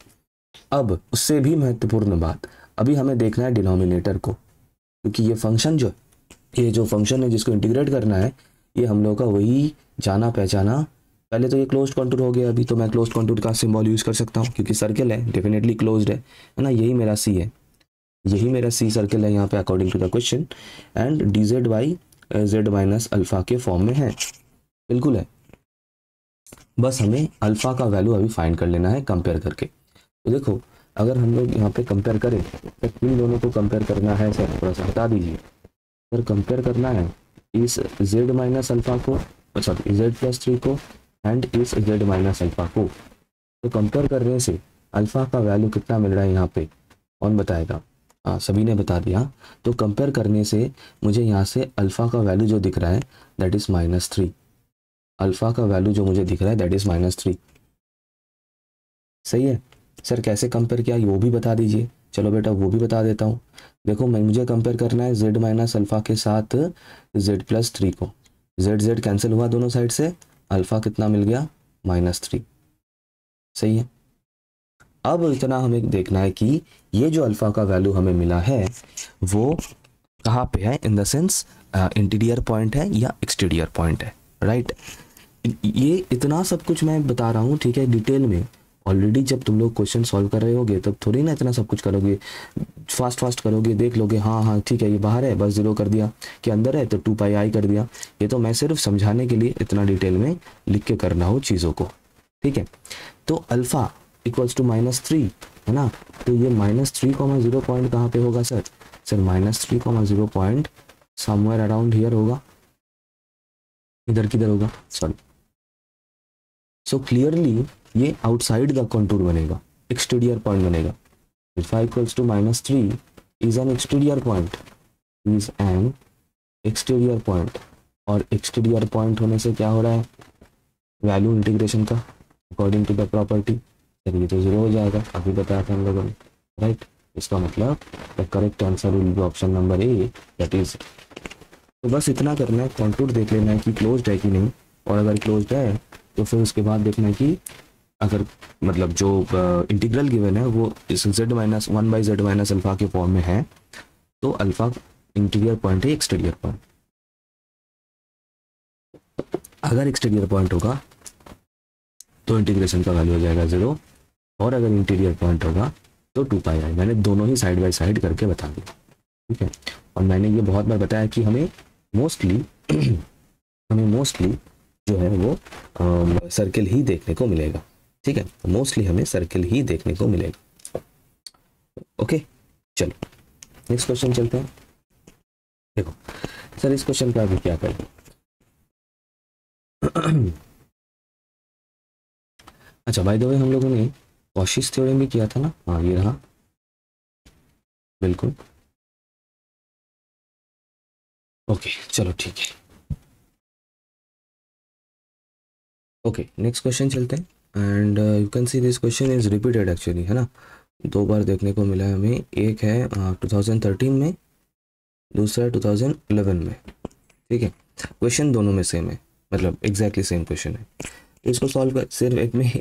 B: अब उससे भी महत्वपूर्ण बात, अभी हमें देखना है डिनोमिनेटर को, क्योंकि ये फंक्शन ये जो फंक्शन है जिसको इंटीग्रेट करना है ये हम लोग का वही जाना पहचाना। पहले तो ये क्लोज्ड कॉन्टूर हो गया, अभी तो मैं क्लोज्ड कॉन्टूर का सिंबल यूज़ कर सकता हूँ क्योंकि सर्कल है, डेफिनेटली क्लोज्ड है ना, यही मेरा सी है, यही मेरा सी सर्कल है यहाँ पे according to the question, and d z by z minus alpha के फॉर्म में है, बिल्कुल है। बस हमें अल्फा का वैल्यू अभी फाइंड कर लेना है कंपेयर करके। तो देखो अगर हम लोग यहाँ पे कंपेयर करें तो इन दोनों को कंपेयर करना है, सर थोड़ा सा बता दीजिए सर, कंपेयर करना है इस z माइनस अल्फा को, सॉरी z प्लस 3 को, एंड इस z माइनस अल्फा को। तो कंपेयर करने से अल्फा का वैल्यू कितना मिल रहा है यहाँ पे, कौन बताएगा? हाँ सभी ने बता दिया। तो कंपेयर करने से मुझे यहाँ से अल्फा का वैल्यू जो दिख रहा है दैट इज़ -3, अल्फा का वैल्यू जो मुझे दिख रहा है दैट इज़ -3, सही है। सर कैसे कंपेयर किया वो भी बता दीजिए। चलो बेटा वो भी बता देता हूँ। देखो मुझे कंपेयर करना है z माइनस अल्फा के साथ z प्लस 3 को, z कैंसिल हुआ दोनों साइड से, अल्फा कितना मिल गया -3, सही है। अब इतना हमें देखना है कि ये जो अल्फा का वैल्यू हमें मिला है वो कहाँ पे है, in the sense interior point है या एक्सटीरियर पॉइंट है, राइट। ये इतना सब कुछ मैं बता रहा हूँ, ठीक है, डिटेल में। ऑलरेडी जब तुम लोग क्वेश्चन सॉल्व कर रहे होगे तब थोड़ी ना इतना सब कुछ करोगे, फास्ट करोगे, देख लोगे हाँ ठीक है ये बाहर है बस 0 कर दिया, कि अंदर है तो 2πi कर दिया। ये तो मैं सिर्फ समझाने के लिए इतना डिटेल में लिख के करना हो चीज़ों को, ठीक है। तो अल्फा इक्वल्स टू -3 है ना, तो ये -3,0 पॉइंट कहाँ पे होगा sir? Sir -3,0 point somewhere around here होगा, इधर किधर होगा, सॉरी। सो क्लियरली ये आउटसाइड द कंटूर बनेगा, एक्सटीरियर पॉइंट बनेगा। Alpha equals to -3 is an exterior point, is an exterior point. और एक्सटीरियर पॉइंट होने से क्या हो रहा है, वैल्यू इंटीग्रेशन का अकॉर्डिंग टू द प्रॉपर्टी, चलिए तो 0 हो जाएगा, अभी बताया था हम लोगों ने, राइट। इसका मतलब the correct answer will be option number A, that is. तो बस इतना करना है, कॉन्टूर देख लेना है कि क्लोज्ड है कि नहीं, और अगर क्लोज्ड है तो फिर उसके बाद देखना है कि अगर मतलब जो इंटीग्रल गिवन है वो इस z-1/z- अल्फा के फॉर्म में है, तो अल्फा इंटीरियर पॉइंट है, एक्सटीरियर पॉइंट। अगर एक्सटीरियर पॉइंट होगा तो इंटीग्रेशन का वैल्यू हो जाएगा 0, और अगर इंटीरियर पॉइंट होगा तो 2πi। मैंने दोनों ही साइड बाय साइड करके बता दिया, ठीक है। और मैंने ये बहुत बार बताया कि हमें मोस्टली जो है वो सर्किल ही देखने को मिलेगा, ठीक है। मोस्टली हमें सर्किल ही देखने को मिलेगा। ओके, चलो नेक्स्ट क्वेश्चन चलते हैं। देखो सर, इस क्वेश्चन का अभी क्या करें। अच्छा, बाय द वे हम लोगों ने कॉशीस थ्योरम भी किया था ना, हाँ ये रहा, बिल्कुल। ओके चलो ठीक है। ओके नेक्स्ट क्वेश्चन चलते हैं। And you can see this question is repeated actually, है ना, 2 बार देखने को मिला है हमें। एक है 2013 में, दूसरा 2011 में, ठीक है। क्वेश्चन दोनों में सेम है, मतलब एग्जैक्टली सेम क्वेश्चन है। तो इसको सॉल्व कर, सिर्फ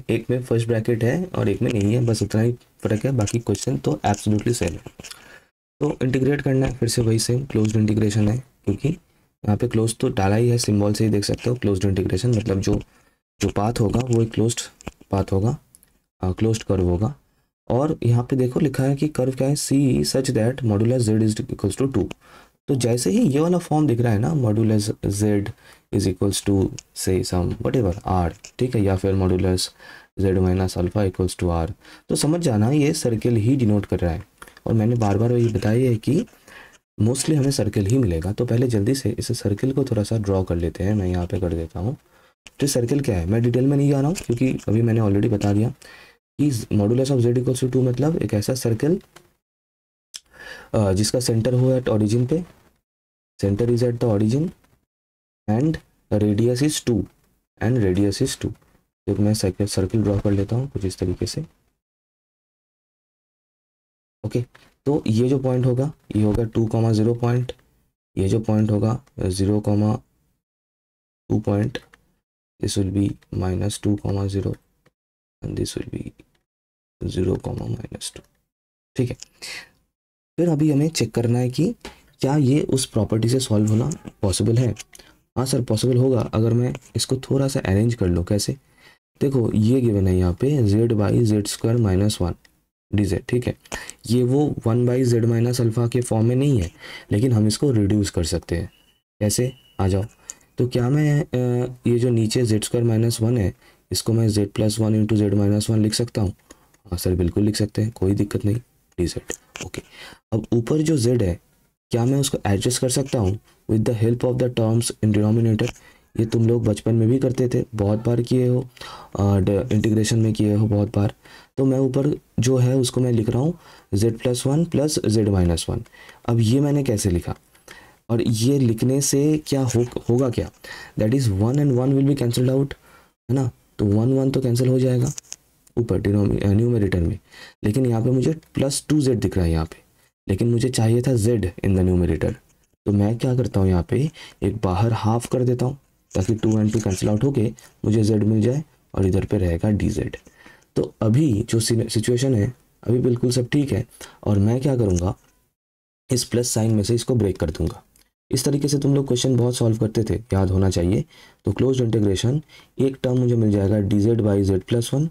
B: एक में फर्स्ट ब्रैकेट है और एक में नहीं है, बस उतना ही फर्क है, बाकी क्वेश्चन तो एब्सोल्युटली सेम है। तो इंटीग्रेट करना है, फिर से वही सेम क्लोज्ड इंटीग्रेशन है, क्योंकि यहाँ पे क्लोज तो डाला ही है, सिंबल से ही देख सकते हो। क्लोज्ड इंटीग्रेशन मतलब जो पाथ होगा वो एक क्लोज्ड पाथ होगा, क्लोज्ड कर्व होगा। और यहाँ पे देखो लिखा है कि कर्व क्या है, C such that modulus z is equals to 2। तो जैसे ही ये वाला फॉर्म दिख रहा है ना, modulus z is equals to say some whatever r, ठीक है, या फिर modulus z minus alpha equals to r, तो समझ जाना ये सर्किल ही डिनोट कर रहा है। और मैंने बार बार ये बताया है कि मोस्टली हमें सर्किल ही मिलेगा। तो पहले जल्दी से इस सर्किल को थोड़ा सा ड्रॉ कर लेते हैं, मैं यहाँ पे कर देता हूँ। तो सर्किल क्या है, मैं डिटेल में नहीं जा रहा हूँ, क्योंकि अभी मैंने ऑलरेडी बता दिया कि modulus of z equals to 2 मतलब एक ऐसा सर्किल जिसका सेंटर हो एट ऑरिजिन पे, centre is at the origin and radius is 2 and radius is 2। तो मैं सर्किल ड्रॉ कर लेता हूँ कुछ इस तरीके से। ओके, तो ये जो पॉइंट होगा ये होगा 2,0 पॉइंट, ये जो पॉइंट होगा 0,2 point, this will be -2,0 and this will be 0,-2, ठीक है। फिर अभी हमें चेक करना है कि क्या ये उस प्रॉपर्टी से सॉल्व होना पॉसिबल है। हाँ सर पॉसिबल होगा, अगर मैं इसको थोड़ा सा अरेंज कर लूँ। कैसे, देखो ये गिवन है यहाँ पे z/z² - 1 dz, ठीक है। ये वो 1/z माइनस अल्फा के फॉर्म में नहीं है, लेकिन हम इसको रिड्यूस कर सकते हैं। कैसे, आ जाओ। तो क्या मैं ये जो नीचे z² - 1 है, इसको मैं z+1 × z-1 लिख सकता हूँ। हाँ सर बिल्कुल लिख सकते हैं, कोई दिक्कत नहीं, dz। ओके, अब ऊपर जो z है, क्या मैं उसको एडजस्ट कर सकता हूँ with the help of the terms in denominator. ये तुम लोग बचपन में भी करते थे, बहुत बार किए हो, इंटीग्रेशन में किए हो बहुत बार। तो मैं ऊपर जो है उसको मैं लिख रहा हूँ z+1 + z-1। अब ये मैंने कैसे लिखा, और ये लिखने से क्या होगा क्या, that is 1 and 1 will be cancelled out, है ना। तो 1 1 तो कैंसिल हो जाएगा ऊपर न्यूमरेटर में, लेकिन यहाँ पे मुझे +2z दिख रहा है यहाँ पे, लेकिन मुझे चाहिए था z इन द न्यूमरेटर। तो मैं क्या करता हूँ, यहाँ पे एक बाहर हाफ कर देता हूँ, ताकि 2 and 2 कैंसिल आउट होके मुझे z मिल जाए, और इधर पे रहेगा dz। तो अभी जो सिचुएशन है अभी बिल्कुल सब ठीक है, और मैं क्या करूँगा, इस प्लस साइन में से इसको ब्रेक कर दूंगा। इस तरीके से तुम लोग क्वेश्चन बहुत सॉल्व करते थे, याद होना चाहिए। तो क्लोज इंटीग्रेशन, एक टर्म मुझे मिल जाएगा dz/z+1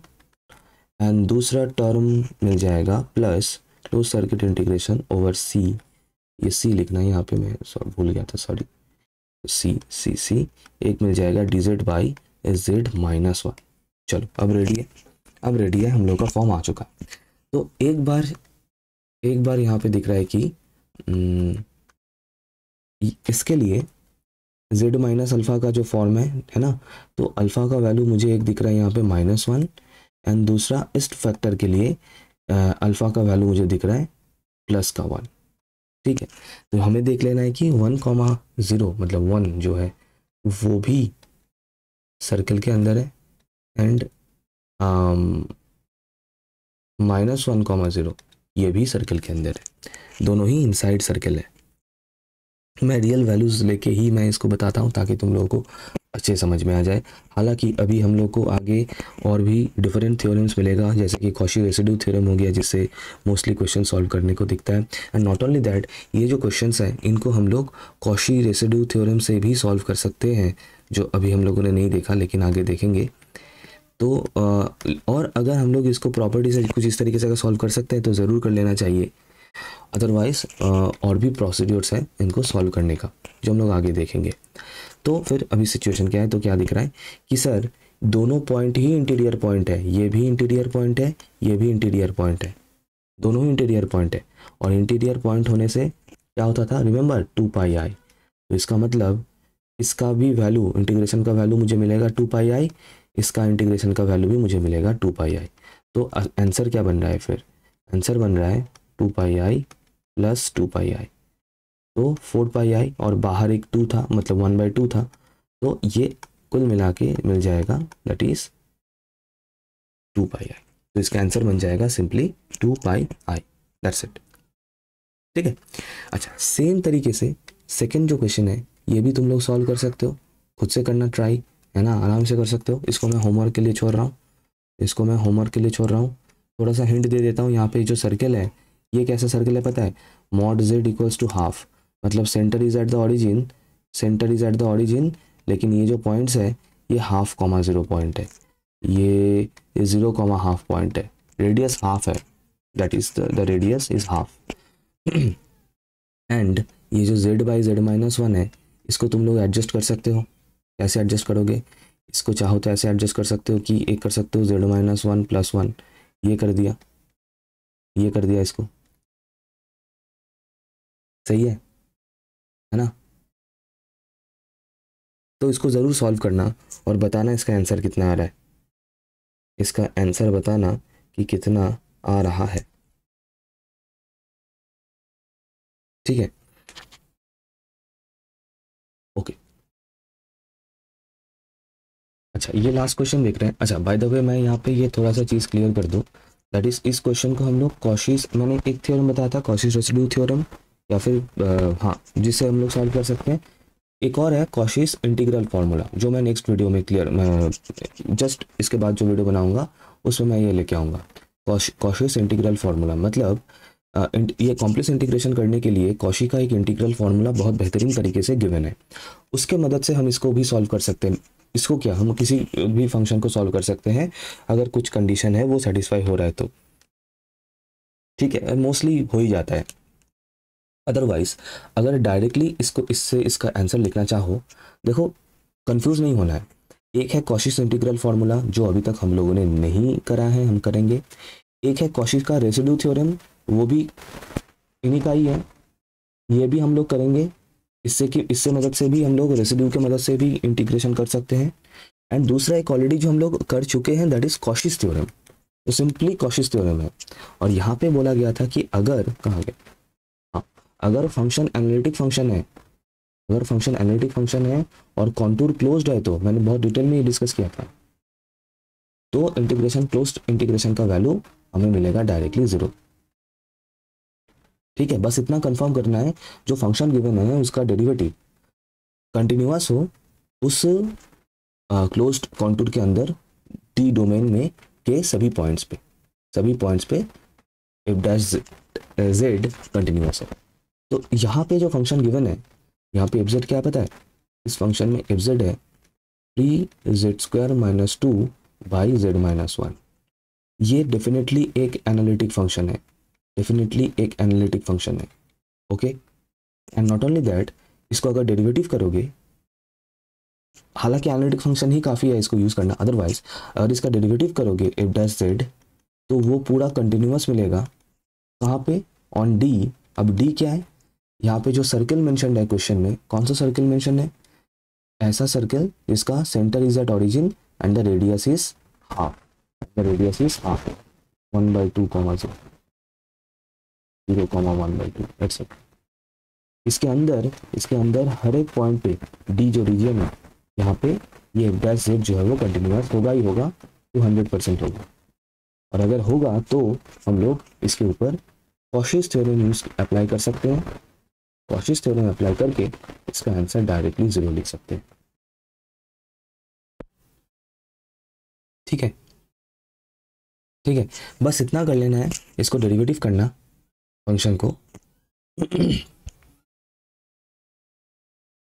B: एंड दूसरा टर्म मिल जाएगा plus close circuit integration over C, ये सी लिखना है यहाँ पे, मैं भूल गया था, सॉरी, सी एक मिल जाएगा dz/z-1। चलो अब रेडी है, हम लोग का फॉर्म आ चुका। तो एक बार यहाँ पे दिख रहा है कि इसके लिए z माइनस अल्फ़ा का जो फॉर्म है ना, तो अल्फ़ा का वैल्यू मुझे एक दिख रहा है यहाँ पे -1, एंड दूसरा इस फैक्टर के लिए अल्फ़ा का वैल्यू मुझे दिख रहा है +1। ठीक है, तो हमें देख लेना है कि 1,0 मतलब 1 जो है वो भी सर्कल के अंदर है, एंड -1,0 ये भी सर्कल के अंदर है, दोनों ही इनसाइड सर्कल है। मैं रियल वैल्यूज़ लेके ही मैं इसको बताता हूँ ताकि तुम लोगों को अच्छे समझ में आ जाए। हालांकि अभी हम लोग को आगे और भी डिफरेंट थ्योरम्स मिलेगा, जैसे कि कॉशी रेसिड्यू थ्योरम हो गया, जिससे मोस्टली क्वेश्चन सॉल्व करने को दिखता है। एंड नॉट ओनली दैट, ये जो क्वेश्चंस हैं इनको हम लोग कॉशी रेसिड्यू थ्योरम से भी सॉल्व कर सकते हैं, जो अभी हम लोगों ने नहीं देखा लेकिन आगे देखेंगे। तो और अगर हम लोग इसको प्रॉपर्टी से कुछ इस तरीके से अगर सॉल्व कर सकते हैं तो ज़रूर कर लेना चाहिए। अदरवाइज और भी प्रोसीड्योर्स हैं इनको सॉल्व करने का, जो हम लोग आगे देखेंगे। तो फिर अभी सिचुएशन क्या है, तो क्या दिख रहा है कि सर दोनों पॉइंट ही इंटीरियर पॉइंट है, ये भी इंटीरियर पॉइंट है, ये भी इंटीरियर पॉइंट है, दोनों ही इंटीरियर पॉइंट है। और इंटीरियर पॉइंट होने से क्या होता था, रिमेंबर 2πi। तो इसका मतलब इसका भी वैल्यू, इंटीग्रेशन का वैल्यू मुझे मिलेगा 2πi, इसका इंटीग्रेशन का वैल्यू भी मुझे मिलेगा 2πi। तो आंसर क्या बन रहा है फिर, आंसर बन रहा है 2πi + 2πi। तो 4πi और बाहर एक 2 था, मतलब 1/2 था, तो ये कुल मिला के मिल जाएगा, दैट इज 2πi। तो इसका आंसर बन जाएगा सिंपली 2πi, दैट्स इट। ठीक है, अच्छा सेम तरीके से सेकंड जो क्वेश्चन है ये भी तुम लोग सॉल्व कर सकते हो, खुद से करना ट्राई, है ना, आराम से कर सकते हो। इसको मैं होमवर्क के लिए छोड़ रहा हूँ, इसको मैं होमवर्क के लिए छोड़ रहा हूँ। थोड़ा सा हिंट दे देता हूँ, यहाँ पे जो सर्कल है ये कैसा सर्कल है पता है, mod z = ½ मतलब centre is at the origin, centre is at the origin, लेकिन ये जो पॉइंट्स है ये 0.5 पॉइंट है, ये 0.5 पॉइंट है, रेडियस हाफ है, that is the radius is half. And ये जो z/z-1 है इसको तुम लोग एडजस्ट कर सकते हो। कैसे एडजस्ट करोगे, इसको चाहो तो ऐसे एडजस्ट कर सकते हो कि एक कर सकते हो z-1 + 1, ये कर दिया, ये कर दिया, इसको सही है ना। तो इसको ज़रूर सॉल्व करना और बताना इसका आंसर कितना आ रहा है, इसका आंसर बताना कि कितना आ रहा है। ठीक है, ओके। अच्छा ये लास्ट क्वेश्चन देख रहे हैं। अच्छा बाय द वे मैं यहाँ पे ये थोड़ा सा चीज़ क्लियर कर दूँ, दैट इज इस क्वेश्चन को हम लोग कॉशीज, मैंने एक थ्योरम बताया था कॉशीज रेसिड्यू थ्योरम, या फिर हाँ जिससे हम लोग सॉल्व कर सकते हैं। एक और है कॉशीज इंटीग्रल फार्मूला, जो मैं नेक्स्ट वीडियो में क्लियर, मैं जस्ट इसके बाद जो वीडियो बनाऊंगा उसमें मैं ये लेके आऊँगा। कॉशीज इंटीग्रल फार्मूला मतलब ये कॉम्प्लेक्स इंटीग्रेशन करने के लिए कॉशी का एक इंटीग्रल फार्मूला बहुत बेहतरीन तरीके से गिवन है, उसके मदद से हम इसको भी सॉल्व कर सकते हैं। इसको क्या, हम किसी भी फंक्शन को सॉल्व कर सकते हैं अगर कुछ कंडीशन है वो सेटिस्फाई हो रहा है तो, ठीक है, मोस्टली हो ही जाता है। अदरवाइज अगर डायरेक्टली इसको इससे इसका आंसर लिखना चाहो, देखो कंफ्यूज नहीं होना है। एक है कॉशीज इंटीग्रल फार्मूला जो अभी तक हम लोगों ने नहीं करा है, हम करेंगे। एक है कॉशीज का रेसिड्यू थ्योरम, वो भी इन्हीं का ही है, ये भी हम लोग करेंगे। इससे मदद से भी हम लोग रेसिड्यू के मदद से भी इंटीग्रेशन कर सकते हैं। एंड दूसरा एक ऑलरेडी जो हम लोग कर चुके हैं, दैट इज कॉशीज थ्योरम, तो सिंपली कॉशीज थ्योरम है। और यहाँ पे बोला गया था कि अगर, कहाँ गया, हाँ, अगर फंक्शन एनालिटिक फंक्शन है, अगर फंक्शन एनालिटिक फंक्शन है और कॉन्टूर क्लोज्ड है, तो मैंने बहुत डिटेल में ये डिस्कस किया था, तो इंटीग्रेशन क्लोज्ड इंटीग्रेशन का वैल्यू हमें मिलेगा डायरेक्टली 0। ठीक है, बस इतना कंफर्म करना है जो फंक्शन गिवन है उसका डेरिवेटिव कंटिन्यूअस हो उस क्लोज्ड कॉन्टूर के अंदर टी डोमेन में के सभी पॉइंट्स पे इफ डैश z कंटिन्यूअस है। तो यहाँ पे जो फंक्शन गिवन है, यहाँ पे fz क्या पता है, इस फंक्शन में fz है 3z² - 2 बाई z-1। ये डेफिनेटली एक एनालिटिक फंक्शन है, डेफिनेटली एक एनालिटिक फंक्शन है, okay. And not only that, इसको अगर डेरिवेटिव करोगे, हालांकि एनालिटिक फंक्शन ही काफ़ी है इसको यूज़ करना, अदरवाइज अगर इसका डेरिवेटिव करोगे एफ डैश जेड, तो वो पूरा कंटिन्यूअस मिलेगा। कहाँ पे, ऑन डी। अब डी क्या है, यहाँ पे जो सर्कल मेंशन है क्वेश्चन में, कौन सा सर्कल मेंशन है, ऐसा सर्कल जिसका centre is at origin and the radius is half, the radius is half 1/2, 0,1/2 etcetera. इसके अंदर हर एक पॉइंट पे डी जो रीजन है यहाँ पे ये एफ डैश जेड जो है वो कंटिन्यूअस होगा ही होगा, तो 100% होगा। और अगर होगा तो हम लोग इसके ऊपर कॉशीज थ्योरम यूज अप्लाई कर सकते हैं। कॉशीज थ्योरम अप्लाई करके इसका आंसर डायरेक्टली 0 लिख सकते हैं। ठीक है, ठीक है, बस इतना कर लेना है, इसको डेरिवेटिव करना फंक्शन को।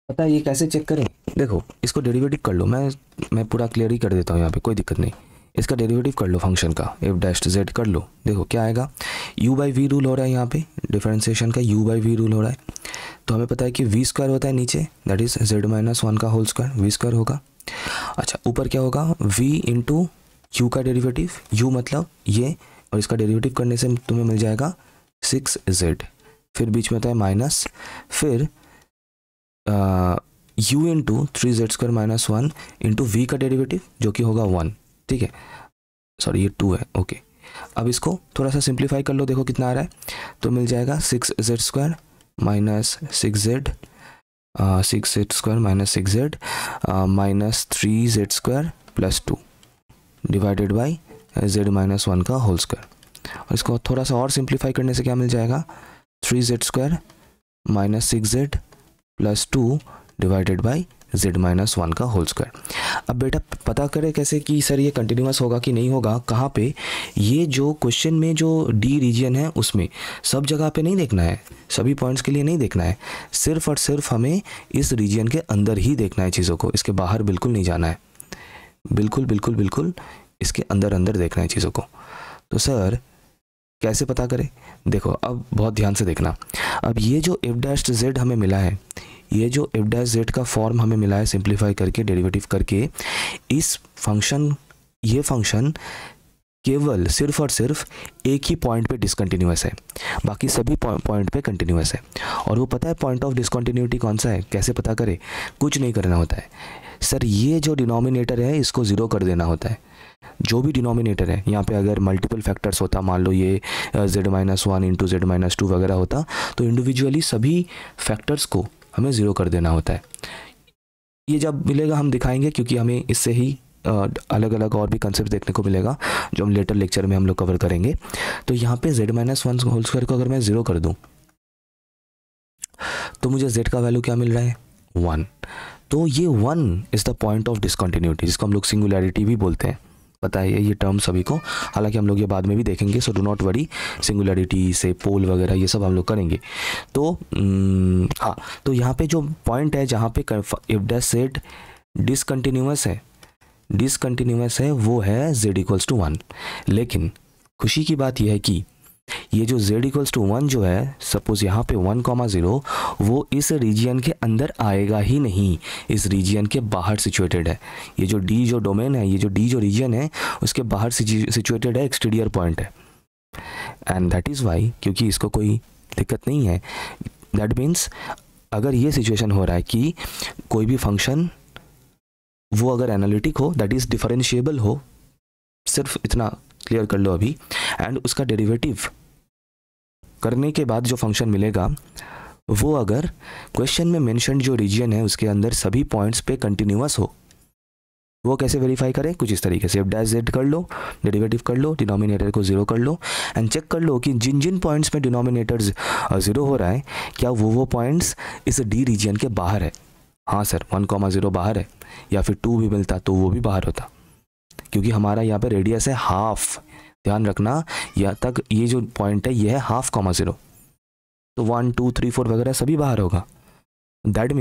B: पता है ये कैसे चेक करें? देखो इसको डेरिवेटिव कर लो, मैं पूरा क्लियर ही कर देता हूँ यहाँ पे, कोई दिक्कत नहीं। इसका डेरिवेटिव कर लो फंक्शन का, एफ डैश जेड कर लो। देखो क्या आएगा, u/v रूल हो रहा है यहाँ पे, डिफरेंशिएशन का u/v रूल हो रहा है। तो हमें पता है कि v स्क्वायर होता है नीचे, दैट इज z-1 का होल स्क्वायर, v स्क्वायर होगा। अच्छा ऊपर क्या होगा, v इंटू u का डेरिवेटिव, u मतलब ये, और इसका डेरिवेटिव करने से तुम्हें मिल जाएगा 6z, फिर बीच में होता है माइनस, फिर u into 3z² - 1 into v का डेरिवेटिव जो कि होगा 1, ठीक है, सॉरी ये 2 है, ओके। अब इसको थोड़ा सा सिंप्लीफाई कर लो, देखो कितना आ रहा है, तो मिल जाएगा 6z² minus 6z, 6z² minus 6z minus 3z² plus 2 divided by z-1 का होल स्क्वायर। और इसको थोड़ा सा और सिंप्लीफाई करने से क्या मिल जाएगा, 3z² minus 6z plus 2 divided by z-1 का होल स्क्वायर। अब बेटा पता करें कैसे कि सर ये कंटिन्यूअस होगा कि नहीं होगा, कहाँ पे, ये जो क्वेश्चन में जो डी रीजन है उसमें सब जगह पे नहीं देखना है, सभी पॉइंट्स के लिए नहीं देखना है, सिर्फ और सिर्फ हमें इस रीजन के अंदर ही देखना है चीज़ों को, इसके बाहर बिल्कुल नहीं जाना है, बिल्कुल इसके अंदर देखना है चीज़ों को। तो सर कैसे पता करें, देखो अब बहुत ध्यान से देखना। अब ये जो एफ डैश जेड हमें मिला है, ये जो एफ डैश जेड का फॉर्म हमें मिला है सिंप्लीफाई करके डेरिवेटिव करके, इस फंक्शन, ये फंक्शन केवल सिर्फ और सिर्फ एक ही पॉइंट पे डिसकंटिन्यूअस है, बाकी सभी पॉइंट पे कंटिन्यूअस है। और वो पता है पॉइंट ऑफ डिसकंटिन्यूटी कौन सा है, कैसे पता करें, कुछ नहीं करना होता है सर, ये जो डिनोमिनेटर है इसको 0 कर देना होता है। जो भी डिनोमिनेटर है यहाँ पे, अगर मल्टीपल फैक्टर्स होता, मान लो ये z-1 इंटू z-2 वगैरह होता, तो इंडिविजुअली सभी फैक्टर्स को हमें 0 कर देना होता है। ये जब मिलेगा हम दिखाएंगे, क्योंकि हमें इससे ही अलग अलग और भी कंसेप्ट देखने को मिलेगा जो हम लेटर लेक्चर में हम लोग कवर करेंगे। तो यहाँ पे z-1 होल स्क्वायर को अगर मैं 0 कर दूँ तो मुझे z का वैल्यू क्या मिल रहा है, 1। तो ये 1 is the point of discontinuity, जिसको हम लोग सिंगुलैरिटी भी बोलते हैं, पता है ये टर्म सभी को, हालांकि हम लोग ये बाद में भी देखेंगे, so do not worry, singularity से पोल वगैरह ये सब हम लोग करेंगे। तो हाँ, तो यहाँ पे जो पॉइंट है जहाँ पे एफ डैश जेड डिसकंटिन्यूअस है वो है z=1। लेकिन खुशी की बात यह है कि ये जो z=1 जो है, सपोज यहाँ पे 1,0 वो इस रीजियन के अंदर आएगा ही नहीं, इस रीजियन के बाहर सिचुएटेड है। ये जो d जो डोमेन है, ये जो d जो रीजन है उसके बाहर सिचुएटेड है, एक्सटीरियर पॉइंट है। एंड दैट इज़ वाई, क्योंकि इसको कोई दिक्कत नहीं है, दैट मीन्स अगर ये सिचुएशन हो रहा है कि कोई भी फंक्शन वो अगर एनालिटिक हो, दैट इज़ डिफरेंशिएबल हो, सिर्फ इतना क्लियर कर लो अभी, एंड उसका डेरिवेटिव करने के बाद जो फंक्शन मिलेगा वो अगर क्वेश्चन में मेंशन जो रीजन है उसके अंदर सभी पॉइंट्स पे कंटिन्यूअस हो, वो कैसे वेरीफाई करें, कुछ इस तरीके से एफ डैश जेड कर लो, डेरिवेटिव कर लो, डिनोमिनेटर को 0 कर लो, एंड चेक कर लो कि जिन जिन पॉइंट्स में डिनोमिनेटर 0 हो रहा है क्या वो पॉइंट्स इस डी रीजन के बाहर है। हाँ सर 1,0 बाहर है, या फिर 2 भी मिलता तो वो भी बाहर होता, क्योंकि हमारा यहाँ पे रेडियस है हाफ, ध्यान रखना यहाँ तक ये जो पॉइंट है ये है 1/2,0, तो 1, 2, 3, 4 वगैरह सभी बाहर होगा। दैट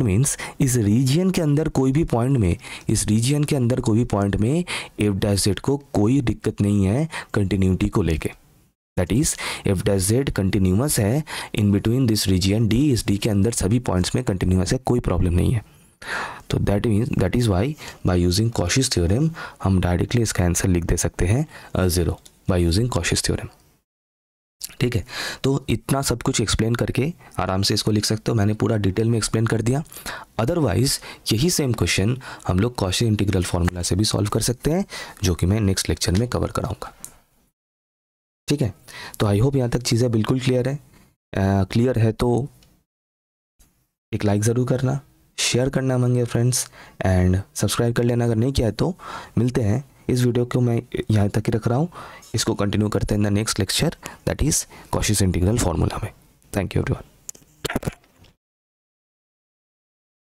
B: मीन्स इस रीजियन के अंदर कोई भी पॉइंट में एफ डैश जेड को कोई दिक्कत नहीं है कंटिन्यूटी को लेके, that is f dash z continuous है in between this region D, इस डी के अंदर सभी पॉइंट्स में कंटिन्यूअस है, कोई प्रॉब्लम नहीं है। तो that is why by using Cauchy's theorem हम डायरेक्टली इसका आंसर लिख दे सकते हैं 0 बाय यूजिंग कॉशीज थ्योरम।
C: ठीक है, तो इतना सब कुछ एक्सप्लेन करके आराम से इसको लिख सकते हो, मैंने पूरा डिटेल में एक्सप्लेन कर दिया। अदरवाइज़ यही सेम क्वेश्चन हम लोग कॉची इंटीग्रल फार्मूला से भी सॉल्व कर सकते हैं, जो कि मैं नेक्स्ट लेक्चर में कवर कराऊंगा। ठीक है, तो आई होप यहाँ तक चीज़ें बिल्कुल क्लियर है। क्लियर है तो एक लाइक ज़रूर करना, शेयर करना among your friends and subscribe कर लेना अगर नहीं किया है तो। मिलते हैं, इस वीडियो को मैं यहाँ तक ही रख रहा हूँ, इसको कंटिन्यू करते हैं in the next lecture that is Cauchy integral formula में। Thank you everyone.